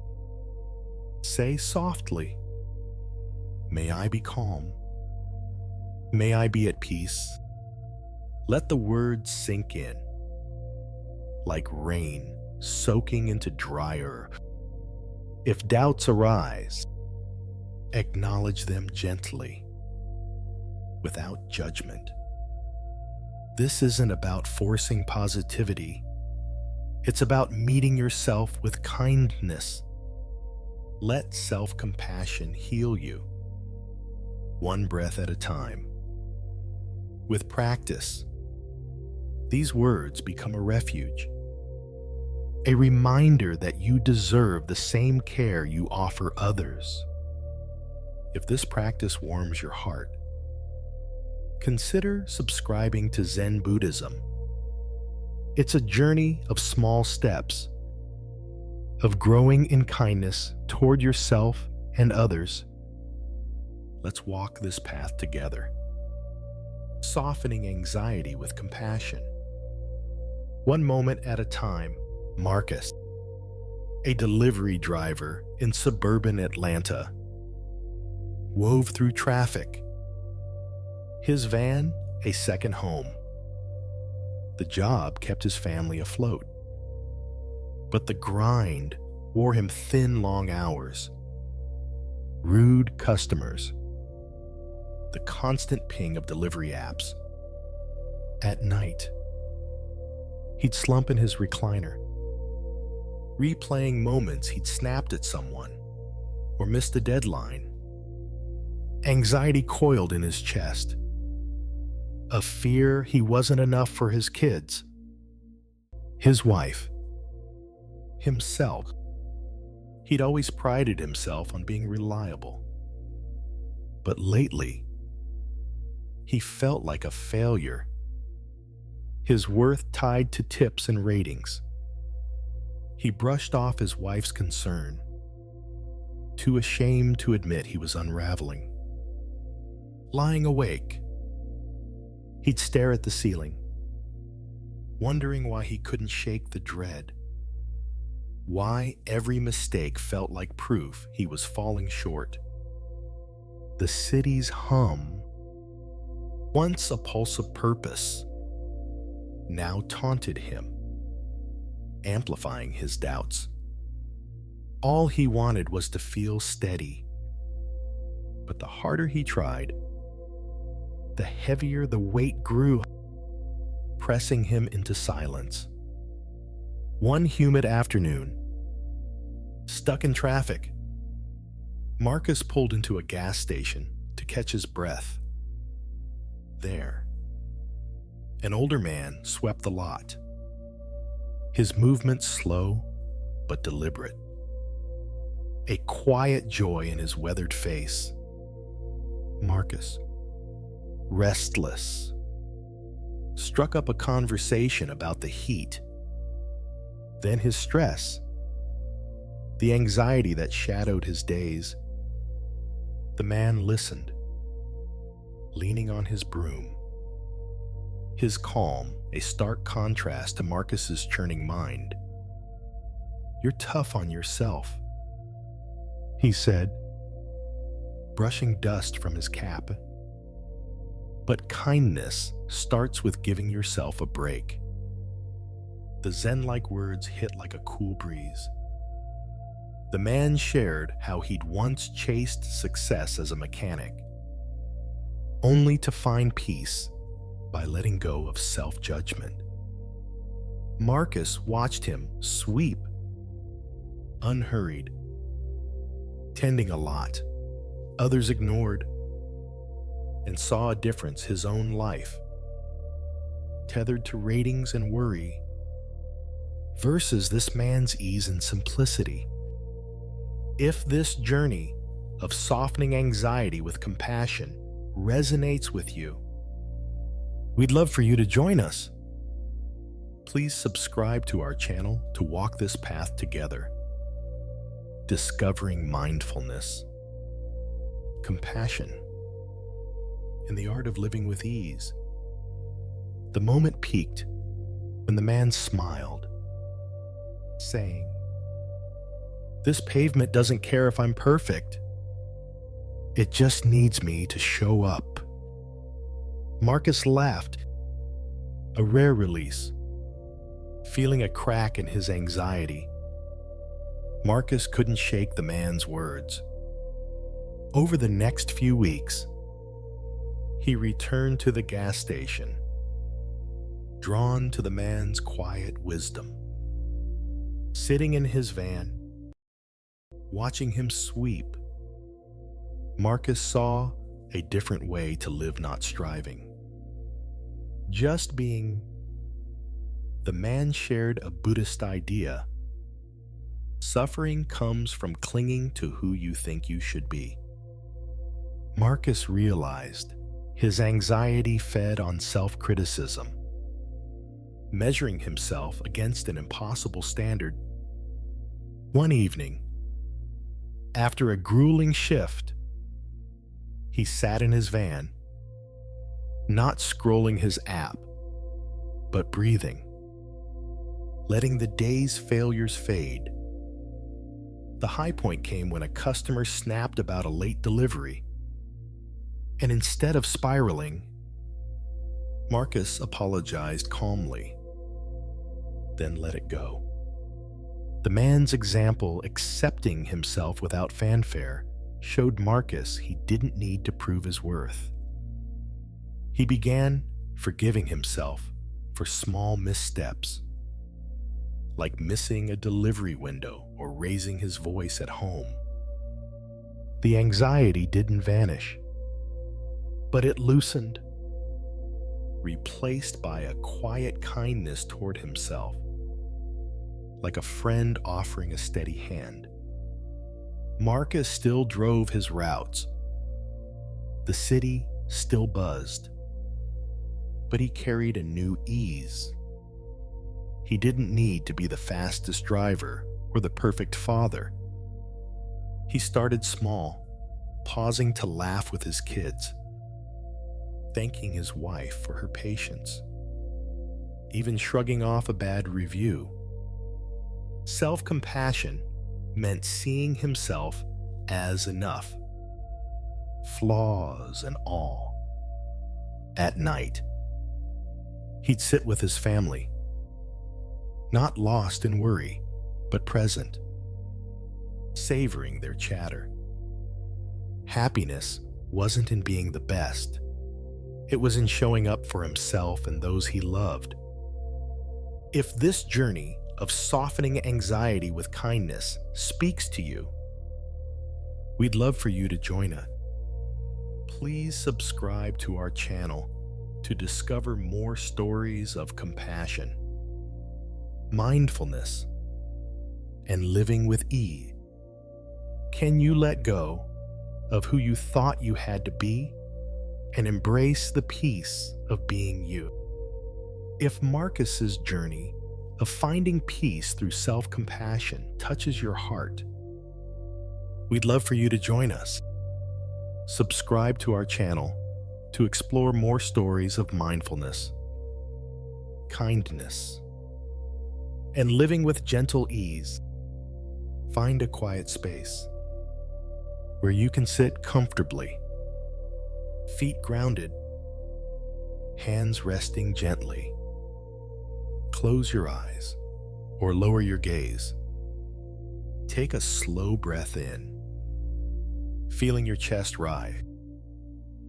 Say softly, "May I be calm. May I be at peace." Let the words sink in, like rain soaking into dry earth. If doubts arise, acknowledge them gently, without judgment. This isn't about forcing positivity. It's about meeting yourself with kindness. Let self-compassion heal you, one breath at a time. With practice, these words become a refuge, a reminder that you deserve the same care you offer others. If this practice warms your heart, consider subscribing to Zen Buddhism. It's a journey of small steps, of growing in kindness toward yourself and others. Let's walk this path together, softening anxiety with compassion, One moment at a time, Marcus, a delivery driver in suburban Atlanta, wove through traffic. His van, a second home. The job kept his family afloat. But the grind wore him thin, long hours. Rude customers. The constant ping of delivery apps. At night, he'd slump in his recliner, replaying moments he'd snapped at someone or missed a deadline. Anxiety coiled in his chest, a fear he wasn't enough for his kids, his wife, himself. He'd always prided himself on being reliable. But lately, he felt like a failure, his worth tied to tips and ratings. He brushed off his wife's concern, too ashamed to admit he was unraveling. Lying awake, he'd stare at the ceiling, wondering why he couldn't shake the dread, why every mistake felt like proof he was falling short. The city's hum, once a pulse of purpose, now taunted him, amplifying his doubts. All he wanted was to feel steady. But the harder he tried, the heavier the weight grew, pressing him into silence. One humid afternoon, stuck in traffic, Marcus pulled into a gas station to catch his breath. There, an older man swept the lot, his movements slow but deliberate, a quiet joy in his weathered face. Marcus, restless, struck up a conversation about the heat, then his stress, the anxiety that shadowed his days. The man listened, leaning on his broom, his calm a stark contrast to Marcus's churning mind. "You're tough on yourself," he said, brushing dust from his cap. "But kindness starts with giving yourself a break." The Zen-like words hit like a cool breeze. The man shared how he'd once chased success as a mechanic, only to find peace by letting go of self-judgment. Marcus watched him sweep, unhurried, tending a lot others ignored, and saw a difference his own life, tethered to ratings and worry, versus this man's ease and simplicity. If this journey of softening anxiety with compassion resonates with you, we'd love for you to join us. Please subscribe to our channel to walk this path together. Discovering mindfulness, compassion, and the art of living with ease. The moment peaked when the man smiled, saying, "This pavement doesn't care if I'm perfect. It just needs me to show up." Marcus laughed, a rare release, feeling a crack in his anxiety. Marcus couldn't shake the man's words. Over the next few weeks, he returned to the gas station, drawn to the man's quiet wisdom. Sitting in his van, watching him sweep, Marcus saw a different way to live, not striving, just being. The man shared a Buddhist idea. Suffering comes from clinging to who you think you should be. Marcus realized his anxiety fed on self-criticism, measuring himself against an impossible standard. One evening, after a grueling shift, he sat in his van, not scrolling his app, but breathing, letting the day's failures fade. The high point came when a customer snapped about a late delivery, and instead of spiraling, Marcus apologized calmly, then let it go. The man's example accepting himself without fanfare showed Marcus he didn't need to prove his worth. He began forgiving himself for small missteps, like missing a delivery window or raising his voice at home. The anxiety didn't vanish, but it loosened, replaced by a quiet kindness toward himself, like a friend offering a steady hand. Marcus still drove his routes. The city still buzzed, but he carried a new ease. He didn't need to be the fastest driver or the perfect father. He started small, pausing to laugh with his kids, thanking his wife for her patience, even shrugging off a bad review. Self-compassion meant seeing himself as enough, flaws and all. At night, he'd sit with his family, not lost in worry, but present, savoring their chatter. Happiness wasn't in being the best. It was in showing up for himself and those he loved. If this journey of softening anxiety with kindness speaks to you, we'd love for you to join us. Please subscribe to our channel to discover more stories of compassion, mindfulness, and living with ease. Can you let go of who you thought you had to be and embrace the peace of being you? If Marcus's journey of finding peace through self-compassion touches your heart, we'd love for you to join us. Subscribe to our channel to explore more stories of mindfulness, kindness, and living with gentle ease. Find a quiet space where you can sit comfortably, feet grounded, hands resting gently. Close your eyes or lower your gaze. Take a slow breath in, feeling your chest rise.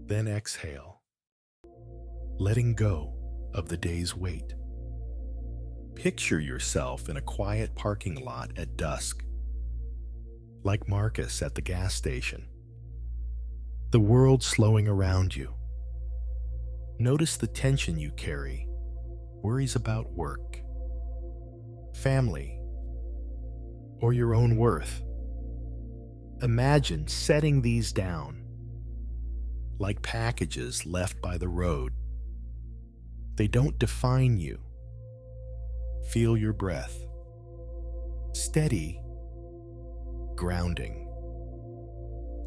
Then exhale, letting go of the day's weight. Picture yourself in a quiet parking lot at dusk, like Marcus at the gas station. The world slowing around you. Notice the tension you carry, worries about work, family, or your own worth. Imagine setting these down, like packages left by the road. They don't define you. Feel your breath. Steady, grounding.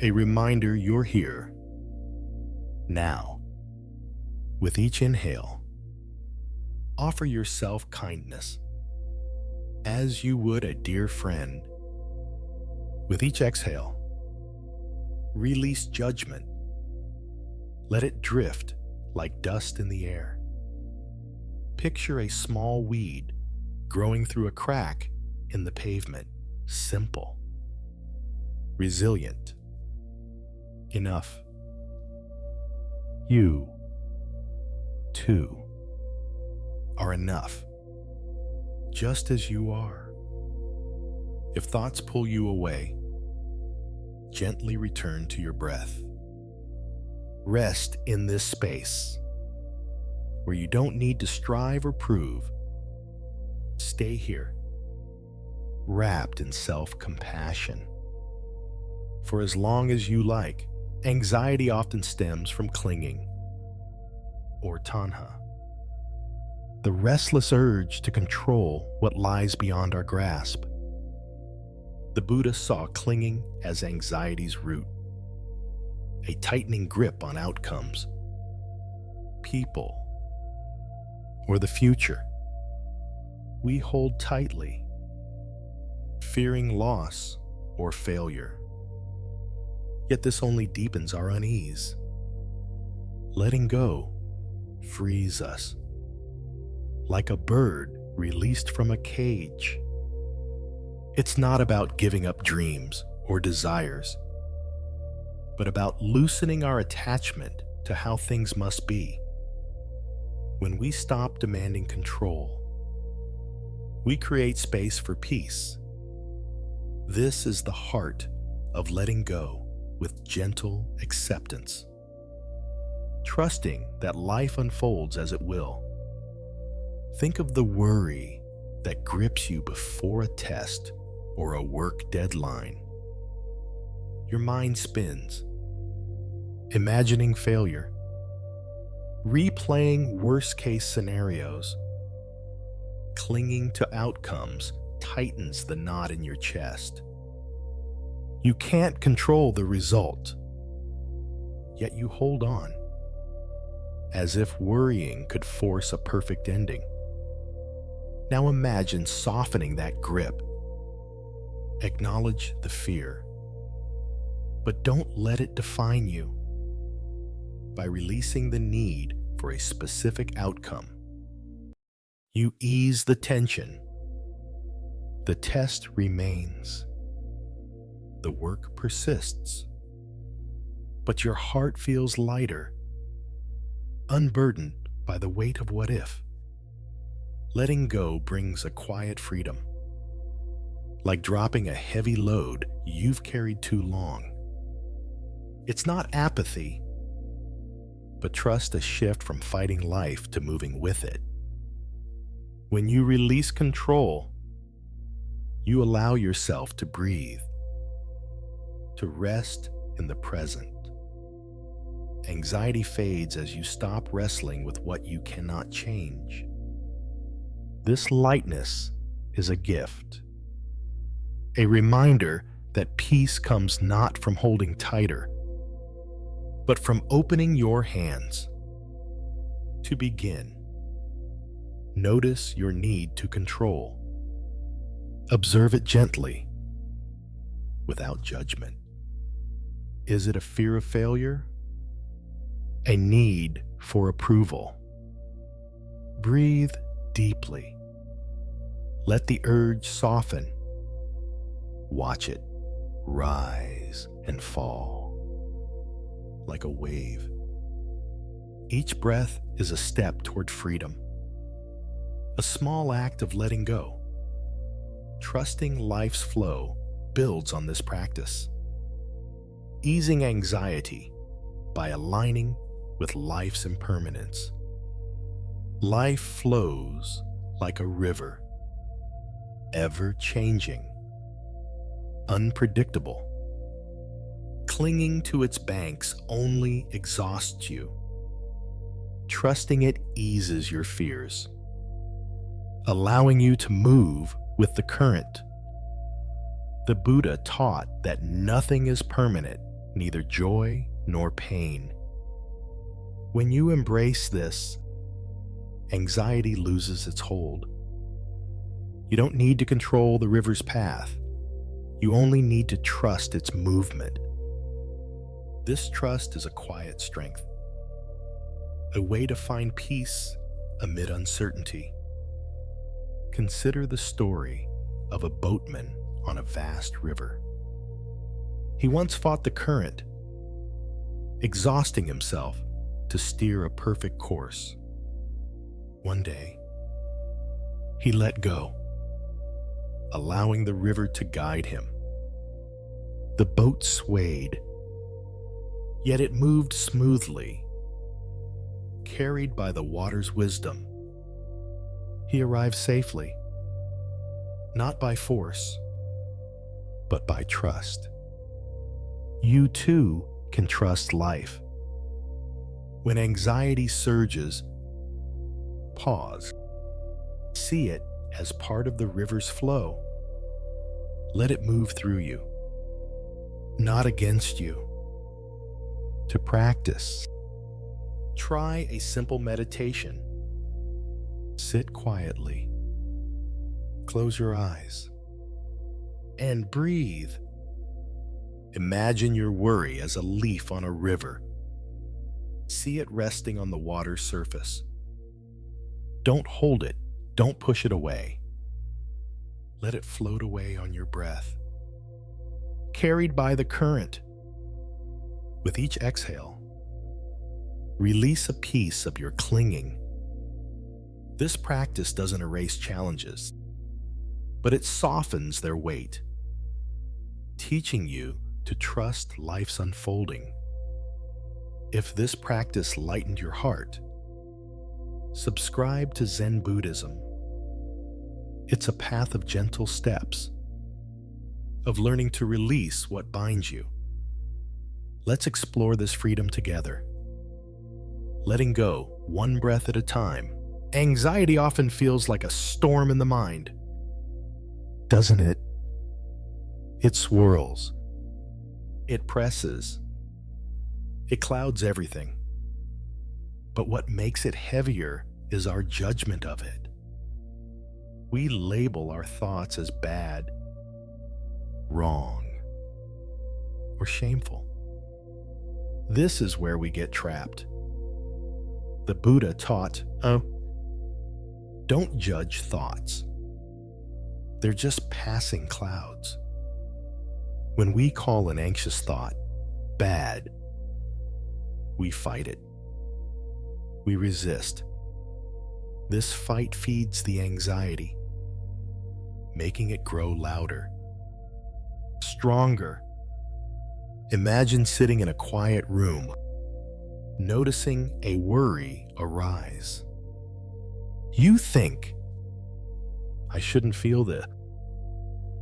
A reminder you're here, now. With each inhale, offer yourself kindness, as you would a dear friend. With each exhale, release judgment. Let it drift like dust in the air. Picture a small weed growing through a crack in the pavement. Simple, resilient, enough. You, too, are enough, just as you are. If thoughts pull you away, gently return to your breath. Rest in this space where you don't need to strive or prove. Stay here, wrapped in self-compassion. For as long as you like, anxiety often stems from clinging or tanha, the restless urge to control what lies beyond our grasp. The Buddha saw clinging as anxiety's root, a tightening grip on outcomes, people, or the future. we hold tightly, fearing loss or failure. Yet this only deepens our unease. Letting go frees us, like a bird released from a cage. It's not about giving up dreams or desires, but about loosening our attachment to how things must be. When we stop demanding control, we create space for peace. This is the heart of letting go with gentle acceptance, trusting that life unfolds as it will. Think of the worry that grips you before a test or a work deadline. Your mind spins, imagining failure, replaying worst-case scenarios. Clinging to outcomes tightens the knot in your chest. You can't control the result, yet you hold on, as if worrying could force a perfect ending. Now imagine softening that grip. Acknowledge the fear, but don't let it define you. By releasing the need for a specific outcome, you ease the tension. The test remains. The work persists, but your heart feels lighter, unburdened by the weight of what if. Letting go brings a quiet freedom, like dropping a heavy load you've carried too long. It's not apathy, but trust a shift from fighting life to moving with it. When you release control, you allow yourself to breathe, to rest in the present. Anxiety fades as you stop wrestling with what you cannot change. This lightness is a gift, a reminder that peace comes not from holding tighter, but from opening your hands. To begin, notice your need to control. Observe it gently, without judgment. Is it a fear of failure? A need for approval? Breathe deeply. Let the urge soften. Watch it rise and fall like a wave. Each breath is a step toward freedom, a small act of letting go. Trusting life's flow builds on this practice, easing anxiety by aligning with life's impermanence. Life flows like a river, ever-changing, unpredictable. Clinging to its banks only exhausts you. Trusting it eases your fears, allowing you to move with the current. The Buddha taught that nothing is permanent, neither joy nor pain. When you embrace this, anxiety loses its hold. You don't need to control the river's path. You only need to trust its movement. This trust is a quiet strength, a way to find peace amid uncertainty. Consider the story of a boatman on a vast river. He once fought the current, exhausting himself to steer a perfect course. One day, he let go, allowing the river to guide him. The boat swayed, yet it moved smoothly, carried by the water's wisdom. He arrived safely, not by force, but by trust. You too can trust life. When anxiety surges, pause. See it as part of the river's flow. Let it move through you, not against you. To practice, try a simple meditation. Sit quietly, Close your eyes and breathe. Imagine your worry as a leaf on a river. See it resting on the water's surface. Don't hold it. Don't push it away. Let it float away on your breath, carried by the current. With each exhale, release a piece of your clinging. This practice doesn't erase challenges, but it softens their weight, teaching you to trust life's unfolding. If this practice lightened your heart, subscribe to Zen Buddhism. It's a path of gentle steps, of learning to release what binds you. Let's explore this freedom together. Letting go, one breath at a time. Anxiety often feels like a storm in the mind, doesn't it? It swirls. It presses. It clouds everything. But what makes it heavier is our judgment of it. We label our thoughts as bad, wrong, or shameful. This is where we get trapped. The Buddha taught, don't judge thoughts. They're just passing clouds. When we call an anxious thought bad, we fight it. We resist. This fight feeds the anxiety, making it grow louder, stronger. Imagine sitting in a quiet room, noticing a worry arise. You think, I shouldn't feel this.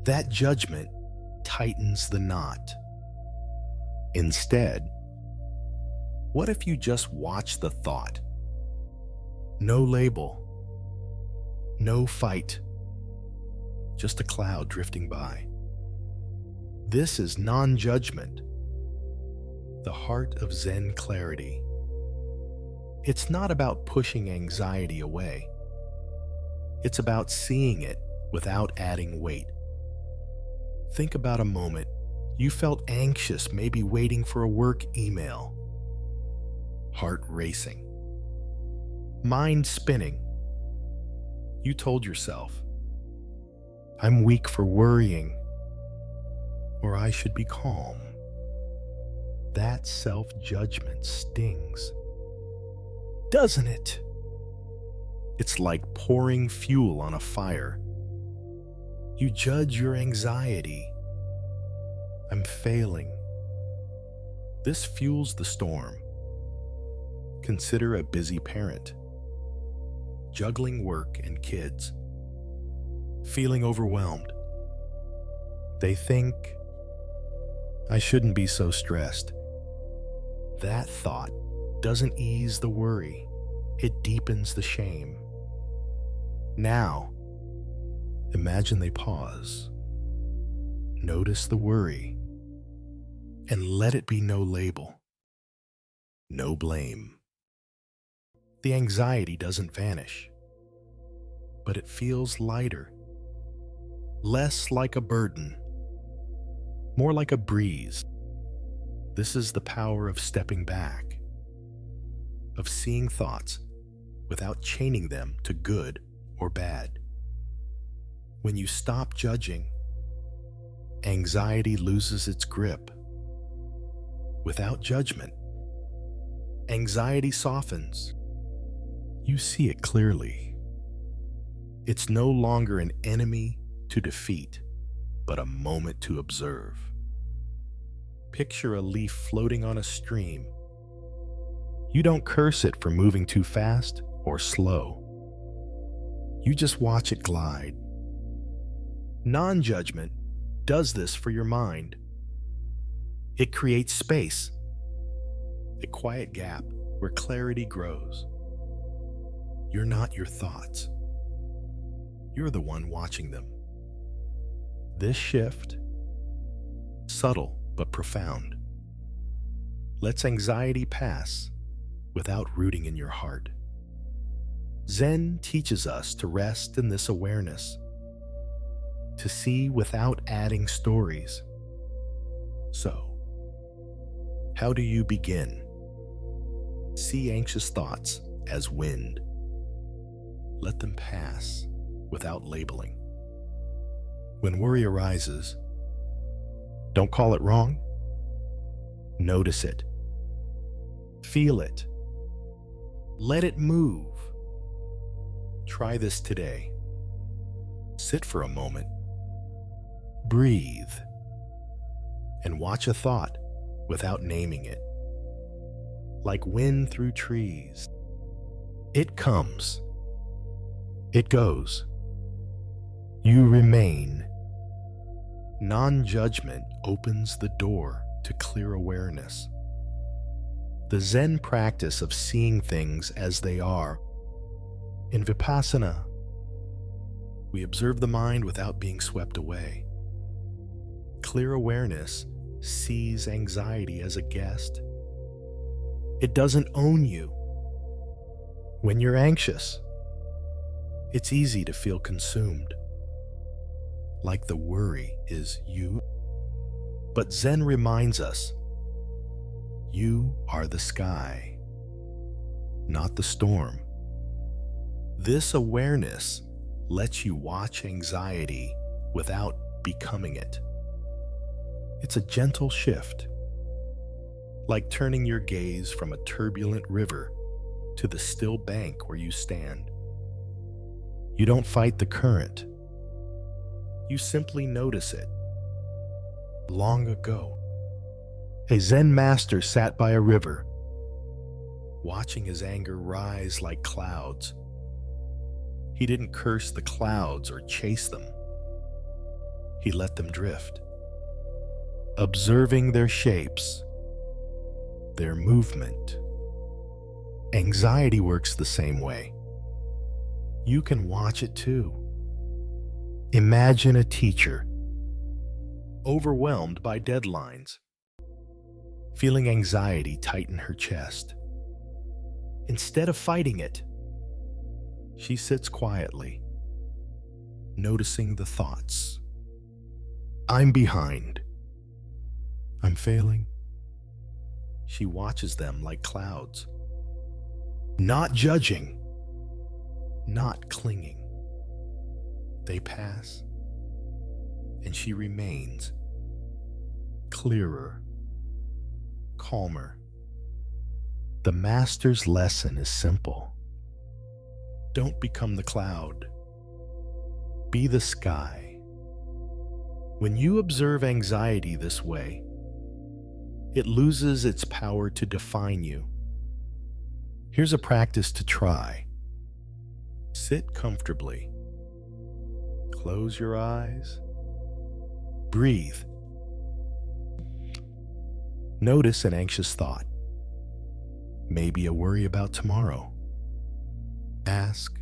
That judgment tightens the knot. Instead, what if you just watch the thought? No label, no fight, just a cloud drifting by. This is non-judgment, the heart of Zen clarity. It's not about pushing anxiety away. It's about seeing it without adding weight. Think about a moment you felt anxious, maybe waiting for a work email. Heart racing. Mind spinning. You told yourself, I'm weak for worrying, or I should be calm. That self-judgment stings, doesn't it? It's like pouring fuel on a fire. You judge your anxiety. I'm failing. This fuels the storm. Consider a busy parent, juggling work and kids, feeling overwhelmed. They think, I shouldn't be so stressed. That thought doesn't ease the worry. It deepens the shame. Now, imagine they pause. Notice the worry, and let it be no label, no blame. The anxiety doesn't vanish, but it feels lighter, less like a burden, more like a breeze. This is the power of stepping back, of seeing thoughts without chaining them to good or bad. When you stop judging, anxiety loses its grip. Without judgment, anxiety softens. You see it clearly. It's no longer an enemy to defeat, but a moment to observe. Picture a leaf floating on a stream. You don't curse it for moving too fast or slow. You just watch it glide. Non-judgment does this for your mind. It creates space, a quiet gap where clarity grows. You're not your thoughts. You're the one watching them. This shift, subtle but profound, lets anxiety pass without rooting in your heart. Zen teaches us to rest in this awareness, to see without adding stories. So, how do you begin? See anxious thoughts as wind. Let them pass without labeling. When worry arises, don't call it wrong. Notice it. Feel it. Let it move. Try this today. Sit for a moment. Breathe. And watch a thought without naming it. Like wind through trees. It comes. It goes. You remain. Non-judgment opens the door to clear awareness. The Zen practice of seeing things as they are. In Vipassana, we observe the mind without being swept away. Clear awareness sees anxiety as a guest. It doesn't own you. When you're anxious, it's easy to feel consumed, like the worry is you. But Zen reminds us, you are the sky, not the storm. This awareness lets you watch anxiety without becoming it. It's a gentle shift, like turning your gaze from a turbulent river to the still bank where you stand. You don't fight the current. You simply notice it. Long ago, a Zen master sat by a river, watching his anger rise like clouds. He didn't curse the clouds or chase them. He let them drift, observing their shapes, their movement. Anxiety works the same way. You can watch it too. Imagine a teacher, overwhelmed by deadlines, feeling anxiety tighten her chest. Instead of fighting it, she sits quietly, noticing the thoughts. I'm behind. I'm failing. She watches them like clouds, not judging, not clinging. They pass, and she remains clearer, calmer. The master's lesson is simple. Don't become the cloud. Be the sky. When you observe anxiety this way, it loses its power to define you. Here's a practice to try. Sit comfortably. Close your eyes. Breathe. Notice an anxious thought. Maybe a worry about tomorrow. Ask,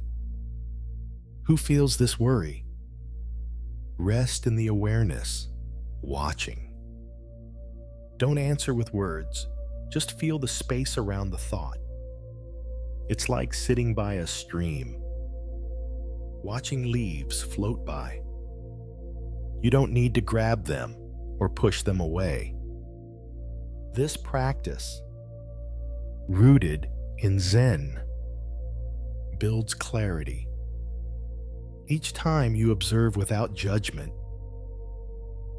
who feels this worry? Rest in the awareness, watching. Don't answer with words. Just feel the space around the thought. It's like sitting by a stream, watching leaves float by. You don't need to grab them or push them away. This practice, rooted in Zen, builds clarity. Each time you observe without judgment,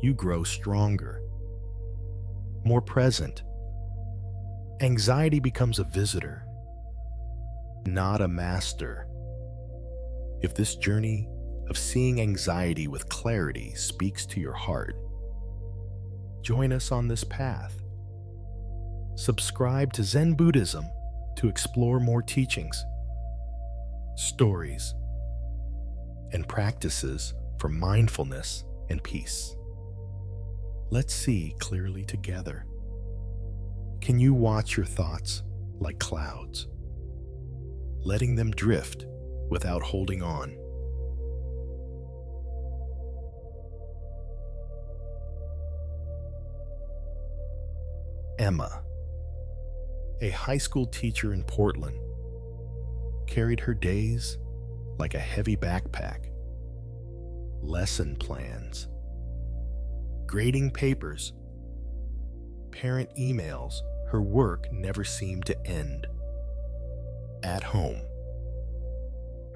you grow stronger, more present. Anxiety becomes a visitor, not a master. If this journey of seeing anxiety with clarity speaks to your heart, join us on this path. Subscribe to Zen Buddhism to explore more teachings, stories, and practices for mindfulness and peace. Let's see clearly together. Can you watch your thoughts like clouds, letting them drift without holding on? Emma, a high school teacher in Portland, carried her days like a heavy backpack. lesson plans, grading papers, parent emails. Her work never seemed to end. At home,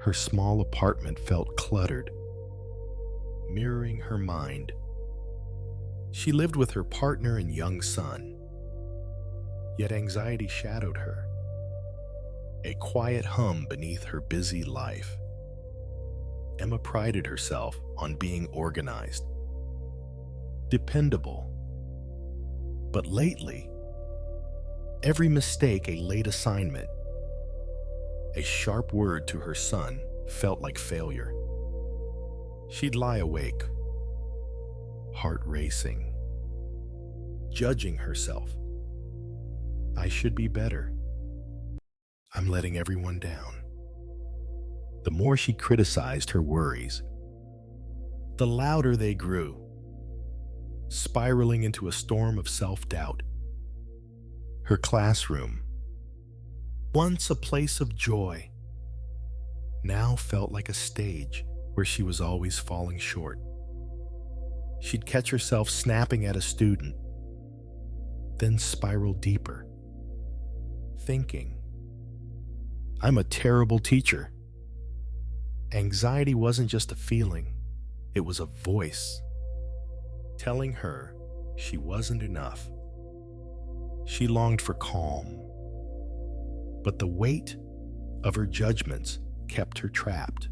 her small apartment felt cluttered, mirroring her mind. She lived with her partner and young son, yet anxiety shadowed her, a quiet hum beneath her busy life. Emma prided herself on being organized, dependable. But lately, every mistake a late assignment, a sharp word to her son felt like failure. She'd lie awake, heart racing, judging herself. I should be better. I'm letting everyone down. The more she criticized her worries, the louder they grew, spiraling into a storm of self-doubt. Her classroom, once a place of joy, now felt like a stage where she was always falling short. She'd catch herself snapping at a student, then spiral deeper, thinking, I'm a terrible teacher. Anxiety wasn't just a feeling, it was a voice telling her she wasn't enough. She longed for calm, but the weight of her judgments kept her trapped,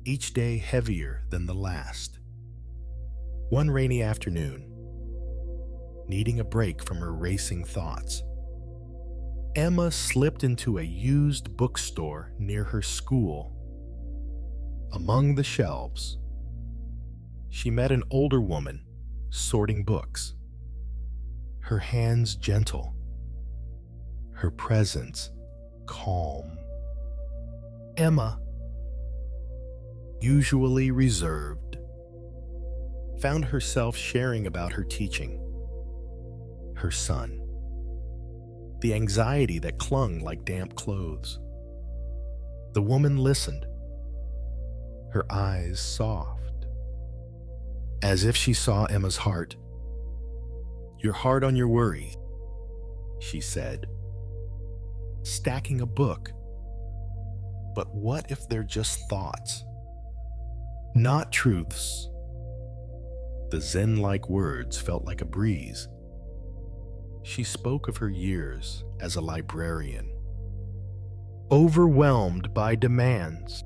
each day heavier than the last. One rainy afternoon, needing a break from her racing thoughts, Emma slipped into a used bookstore near her school. Among the shelves, she met an older woman sorting books, her hands gentle, her presence calm. Emma, usually reserved, found herself sharing about her teaching, her son, the anxiety that clung like damp clothes. The woman listened, her eyes soft, as if she saw Emma's heart. You're hard on your worries, she said, stacking a book. But what if they're just thoughts, not truths? The Zen-like words felt like a breeze. She spoke of her years as a librarian, overwhelmed by demands,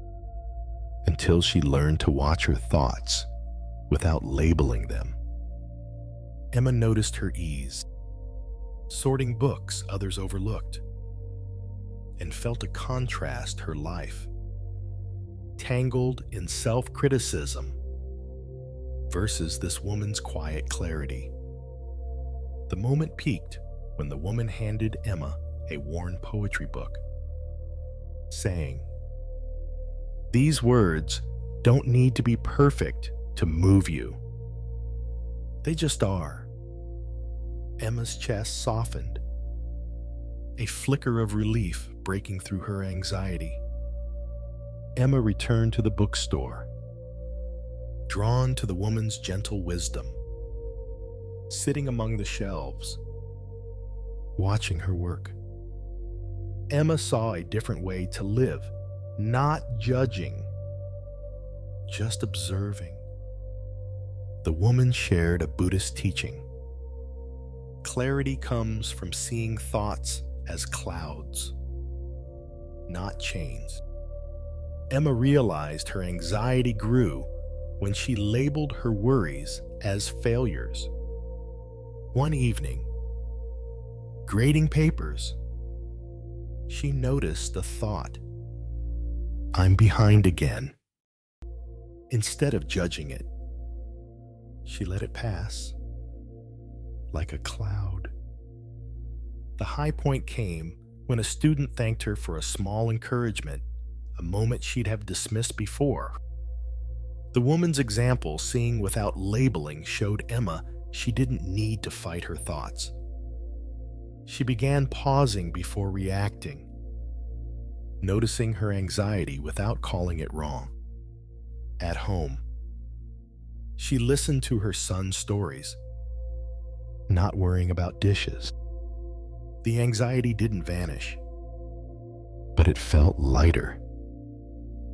until she learned to watch her thoughts without labeling them. Emma noticed her ease, sorting books others overlooked, and felt a contrast her life, tangled in self-criticism versus this woman's quiet clarity. The moment peaked when the woman handed Emma a worn poetry book, saying, "These words don't need to be perfect to move you. They just are." Emma's chest softened, a flicker of relief breaking through her anxiety. Emma returned to the bookstore, drawn to the woman's gentle wisdom. Sitting among the shelves, watching her work, Emma saw a different way to live, not judging, just observing. The woman shared a Buddhist teaching. Clarity comes from seeing thoughts as clouds, not chains. Emma realized her anxiety grew when she labeled her worries as failures. One evening, grading papers, she noticed a thought. I'm behind again. Instead of judging it, she let it pass, like a cloud. The high point came when a student thanked her for a small encouragement, a moment she'd have dismissed before. The woman's example, seeing without labeling, showed Emma she didn't need to fight her thoughts. She began pausing before reacting, noticing her anxiety without calling it wrong. At home, She listened to her son's stories, not worrying about dishes. The anxiety didn't vanish, but it felt lighter,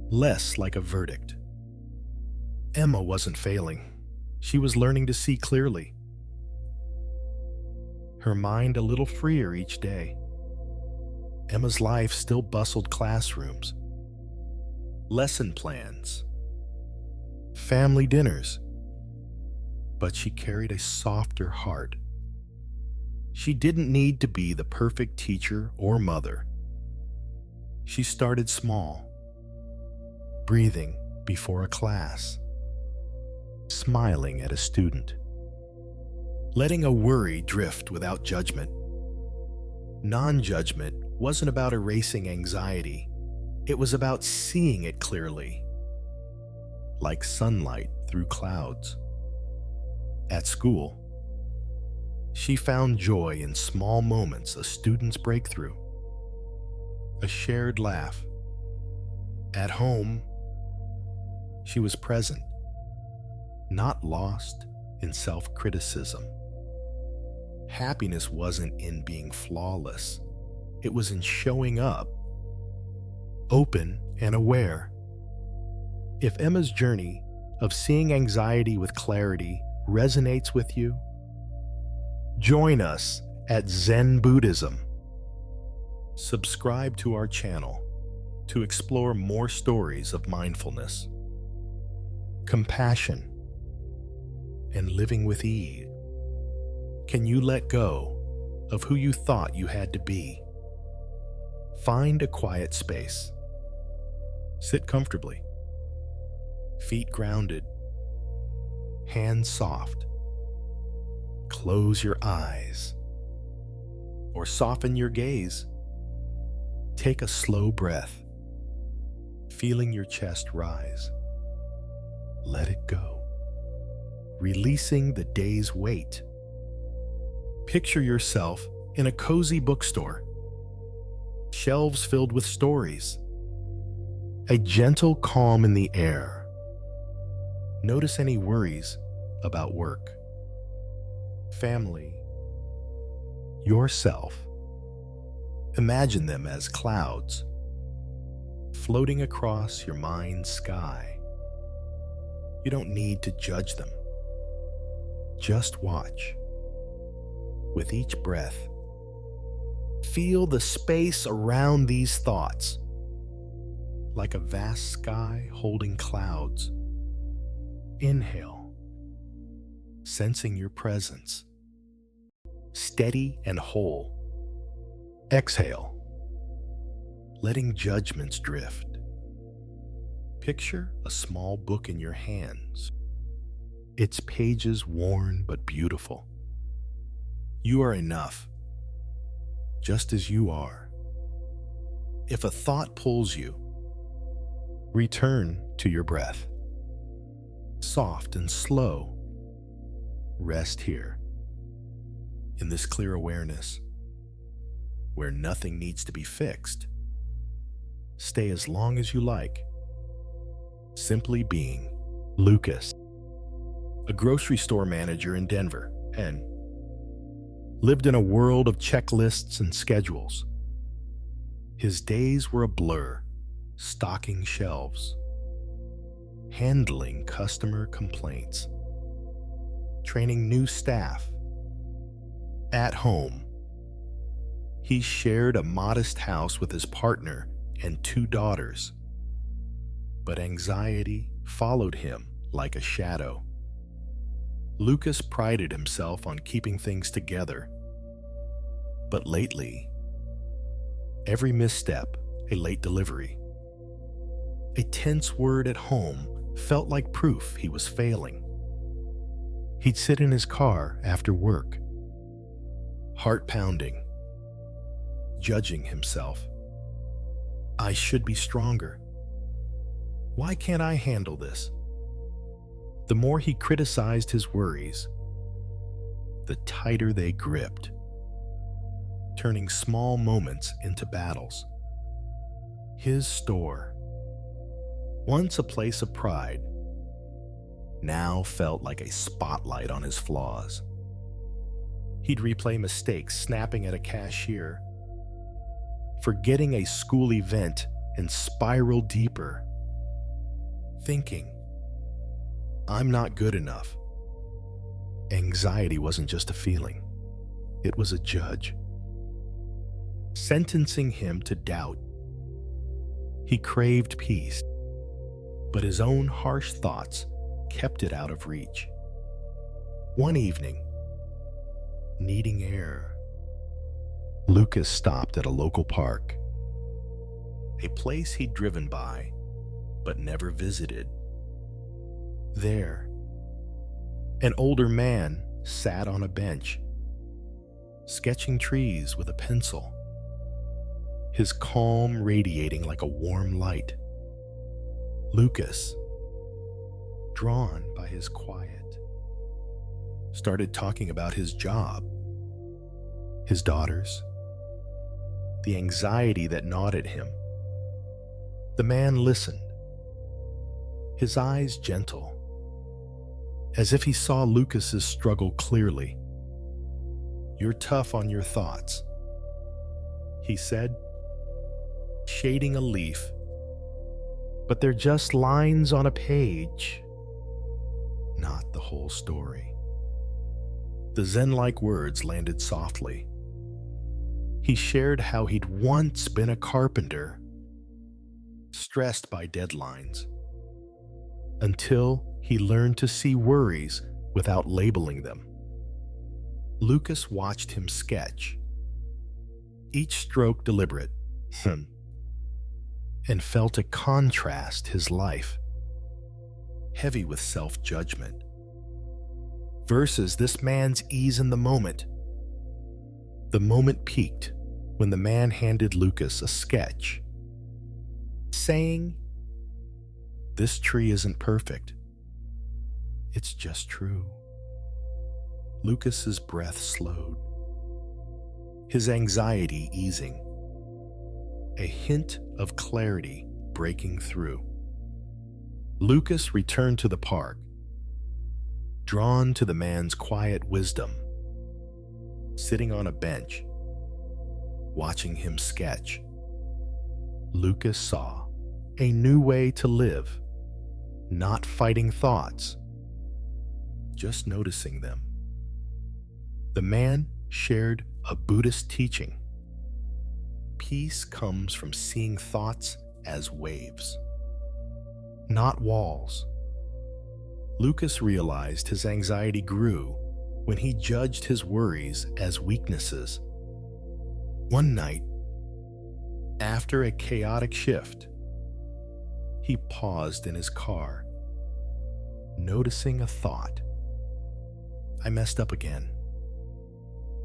less like a verdict. Emma wasn't failing. She was learning to see clearly. Her mind a little freer each day. Emma's life still bustled classrooms, lesson plans, family dinners, but she carried a softer heart. She didn't need to be the perfect teacher or mother. She started small, breathing before a class, smiling at a student, letting a worry drift without judgment. Non-judgment wasn't about erasing anxiety. It was about seeing it clearly, like sunlight through clouds. At school, she found joy in small moments, a student's breakthrough, a shared laugh. At home, she was present, not lost in self-criticism. Happiness wasn't in being flawless. It was in showing up, open and aware. If Emma's journey of seeing anxiety with clarity resonates with you, join us at Zen Buddhism. Subscribe to our channel to explore more stories of mindfulness, compassion, and living with ease. Can you let go of who you thought you had to be? Find a quiet space. Sit comfortably. Feet grounded. Hands soft. Close your eyes. Or soften your gaze. Take a slow breath, feeling your chest rise. Let it go, releasing the day's weight. Picture yourself in a cozy bookstore, shelves filled with stories, a gentle calm in the air. Notice any worries about work, family, yourself. Imagine them as clouds floating across your mind's sky. You don't need to judge them. Just watch. With each breath, feel the space around these thoughts, like a vast sky holding clouds. Inhale, sensing your presence, steady and whole. Exhale, letting judgments drift. Picture a small book in your hands, its pages worn but beautiful. You are enough, just as you are. If a thought pulls you, return to your breath. Soft and slow, rest here, in this clear awareness, where nothing needs to be fixed. Stay as long as you like. Simply being. Lucas, a grocery store manager in Denver, and lived in a world of checklists and schedules. His days were a blur, stocking shelves, handling customer complaints, training new staff. At home, he shared a modest house with his partner and 2 daughters. But anxiety followed him like a shadow. Lucas prided himself on keeping things together. But lately, every misstep, a late delivery, a tense word at home felt like proof he was failing. He'd sit in his car after work, heart pounding, judging himself. I should be stronger. Why can't I handle this? The more he criticized his worries, the tighter they gripped, turning small moments into battles. His store, once a place of pride, now felt like a spotlight on his flaws. He'd replay mistakes, snapping at a cashier, forgetting a school event, and spiral deeper, thinking, I'm not good enough. Anxiety wasn't just a feeling, it was a judge, sentencing him to doubt. He craved peace, but his own harsh thoughts kept it out of reach. One evening, needing air, Lucas stopped at a local park, a place he'd driven by but never visited. There, an older man sat on a bench, sketching trees with a pencil, his calm radiating like a warm light. Lucas, drawn by his quiet, started talking about his job, his daughters, the anxiety that gnawed at him. The man listened, his eyes gentle, as if he saw Lucas's struggle clearly. You're tough on your thoughts, he said, shading a leaf, but they're just lines on a page, not the whole story. The Zen-like words landed softly. He shared how he'd once been a carpenter, stressed by deadlines, until he learned to see worries without labeling them. Lucas watched him sketch, each stroke deliberate, and felt a contrast his life, heavy with self-judgment, versus this man's ease in the moment. The moment peaked when the man handed Lucas a sketch, saying, "This tree isn't perfect. It's just true." Lucas's breath slowed, his anxiety easing, a hint of clarity breaking through. Lucas returned to the park, drawn to the man's quiet wisdom, sitting on a bench, watching him sketch. Lucas saw a new way to live, not fighting thoughts, just noticing them. The man shared a Buddhist teaching. Peace comes from seeing thoughts as waves, not walls. Lucas realized his anxiety grew when he judged his worries as weaknesses. One night, after a chaotic shift, he paused in his car, noticing a thought. I messed up again.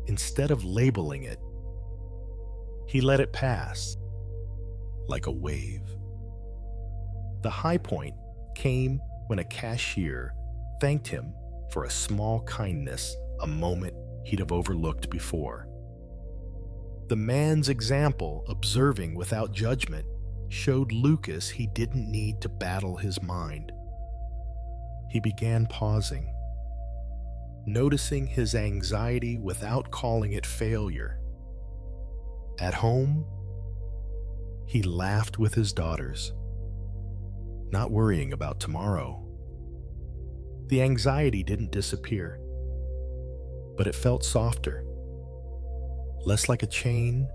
Instead of labeling it, he let it pass, like a wave. The high point came when a cashier thanked him for a small kindness, a moment he'd have overlooked before. The man's example, observing without judgment, showed Lucas he didn't need to battle his mind. He began pausing, noticing his anxiety without calling it failure. At home, he laughed with his daughters, not worrying about tomorrow. The anxiety didn't disappear, but it felt softer, less like a chain.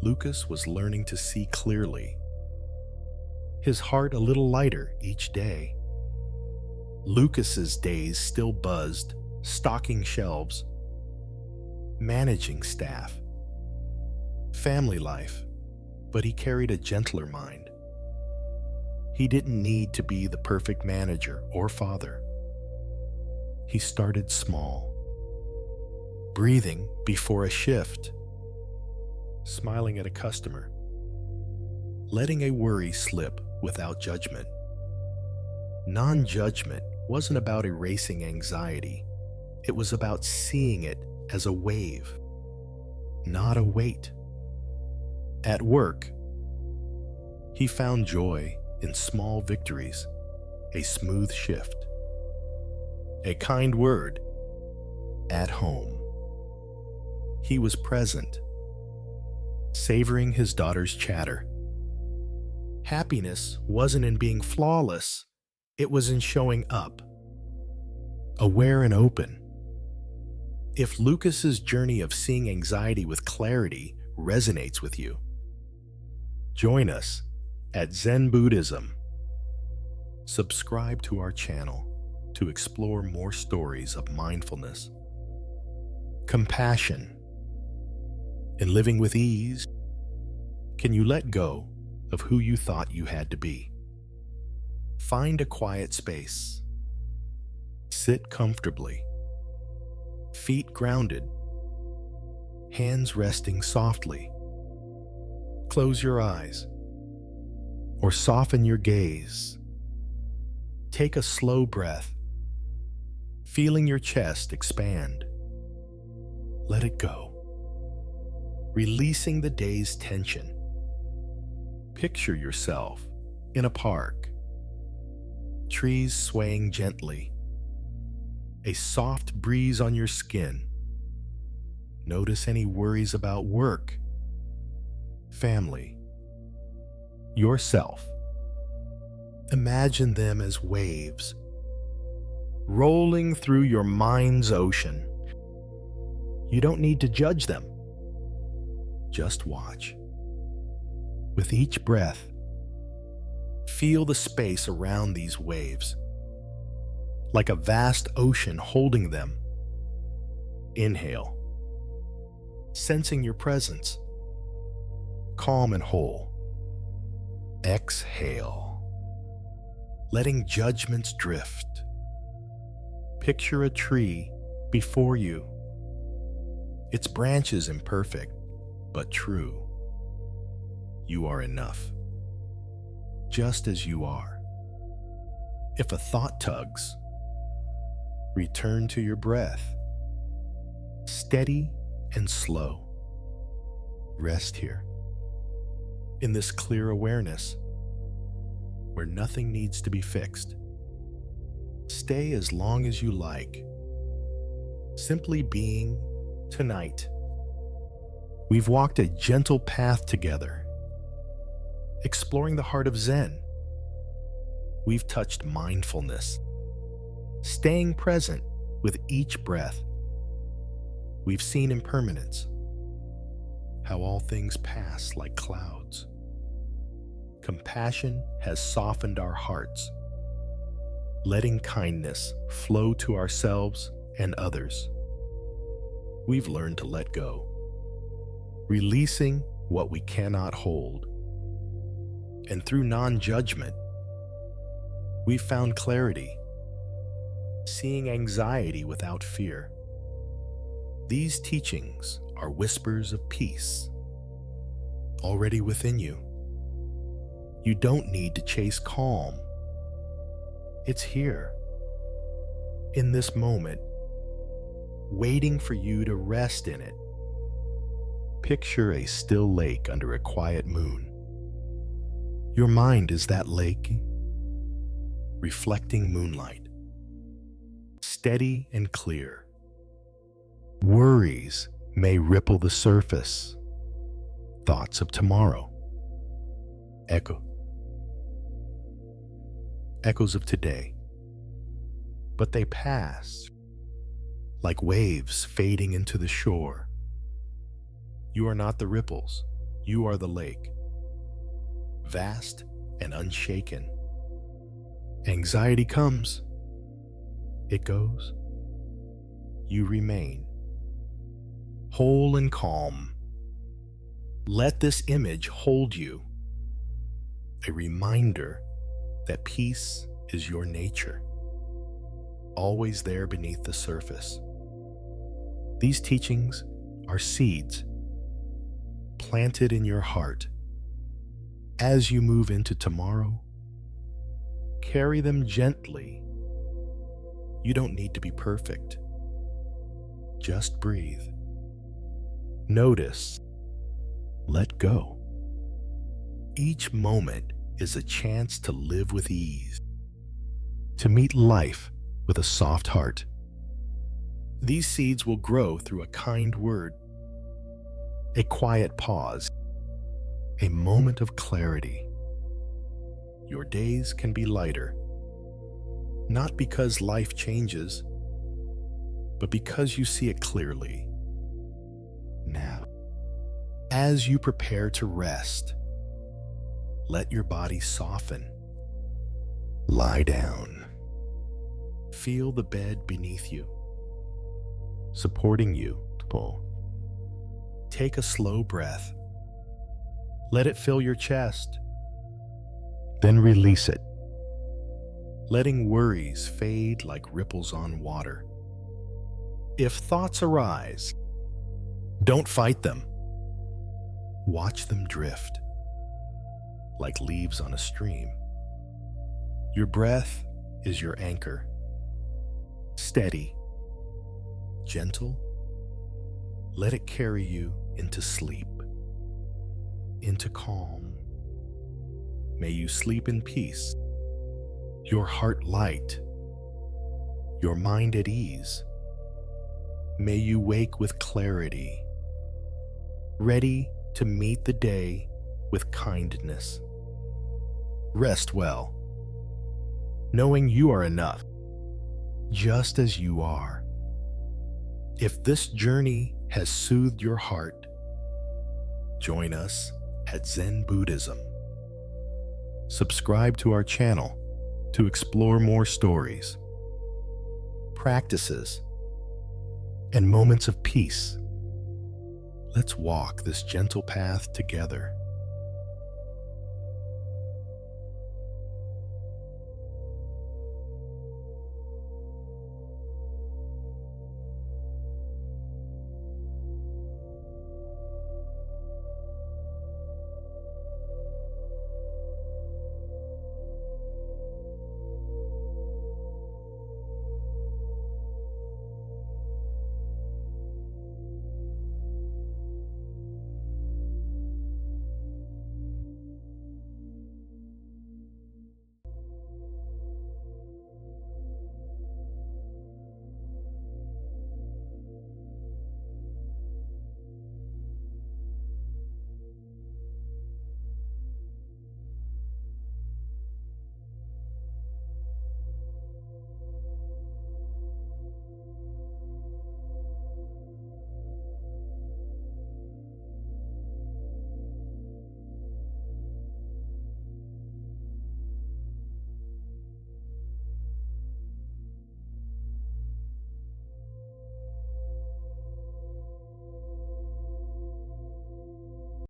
Lucas was learning to see clearly, his heart a little lighter each day. Lucas's days still buzzed, stocking shelves, managing staff, family life, but he carried a gentler mind. He didn't need to be the perfect manager or father. He started small, breathing before a shift, smiling at a customer, letting a worry slip without judgment. Non-judgment wasn't about erasing anxiety. It was about seeing it as a wave, not a weight. At work, he found joy in small victories, a smooth shift, a kind word, at home. He was present, savoring his daughter's chatter. Happiness wasn't in being flawless, it was in showing up, aware and open. If Lucas's journey of seeing anxiety with clarity resonates with you, join us at Zen Buddhism. Subscribe to our channel to explore more stories of mindfulness, compassion, and living with ease. Can you let go of who you thought you had to be? Find a quiet space. Sit comfortably, feet grounded, hands resting softly. Close your eyes or soften your gaze. Take a slow breath, feeling your chest expand. Let it go, releasing the day's tension. Picture yourself in a park, trees swaying gently, a soft breeze on your skin. Notice any worries about work, family, yourself. Imagine them as waves rolling through your mind's ocean. You don't need to judge them. Just watch. With each breath, feel the space around these waves, like a vast ocean holding them. Inhale, sensing your presence, calm and whole. Exhale, letting judgments drift. Picture a tree before you, its branches imperfect but true. You are enough, just as you are. If a thought tugs, return to your breath, steady and slow. Rest here, in this clear awareness, where nothing needs to be fixed. Stay as long as you like, simply being tonight. We've walked a gentle path together, exploring the heart of Zen. We've touched mindfulness, staying present with each breath. We've seen impermanence, how all things pass like clouds. Compassion has softened our hearts, letting kindness flow to ourselves and others. We've learned to let go, releasing what we cannot hold. And through non-judgment, we've found clarity, seeing anxiety without fear. These teachings are whispers of peace, already within you. You don't need to chase calm. It's here, in this moment, waiting for you to rest in it. Picture a still lake under a quiet moon. Your mind is that lake, reflecting moonlight, steady and clear. Worries may ripple the surface, thoughts of tomorrow, echoes of today, but they pass like waves fading into the shore. You are not the ripples, you are the lake, vast and unshaken. Anxiety comes, it goes. You remain whole and calm. Let this image hold you, a reminder that peace is your nature, always there beneath the surface. These teachings are seeds planted in your heart. As you move into tomorrow, carry them gently. You don't need to be perfect. Just breathe. Notice. Let go. Each moment is a chance to live with ease, to meet life with a soft heart. These seeds will grow through a kind word, a quiet pause, a moment of clarity. Your days can be lighter, not because life changes, but because you see it clearly. Now, as you prepare to rest, let your body soften. Lie down. Feel the bed beneath you, supporting you. Take a slow breath. Let it fill your chest. Then release it, letting worries fade like ripples on water. If thoughts arise, don't fight them. Watch them drift, like leaves on a stream. Your breath is your anchor. Steady, gentle, let it carry you into sleep, into calm. May you sleep in peace, your heart light, your mind at ease. May you wake with clarity, ready to meet the day with kindness. Rest well, knowing you are enough, just as you are. If this journey has soothed your heart, join us at Zen Buddhism. Subscribe to our channel to explore more stories, practices, and moments of peace. Let's walk this gentle path together.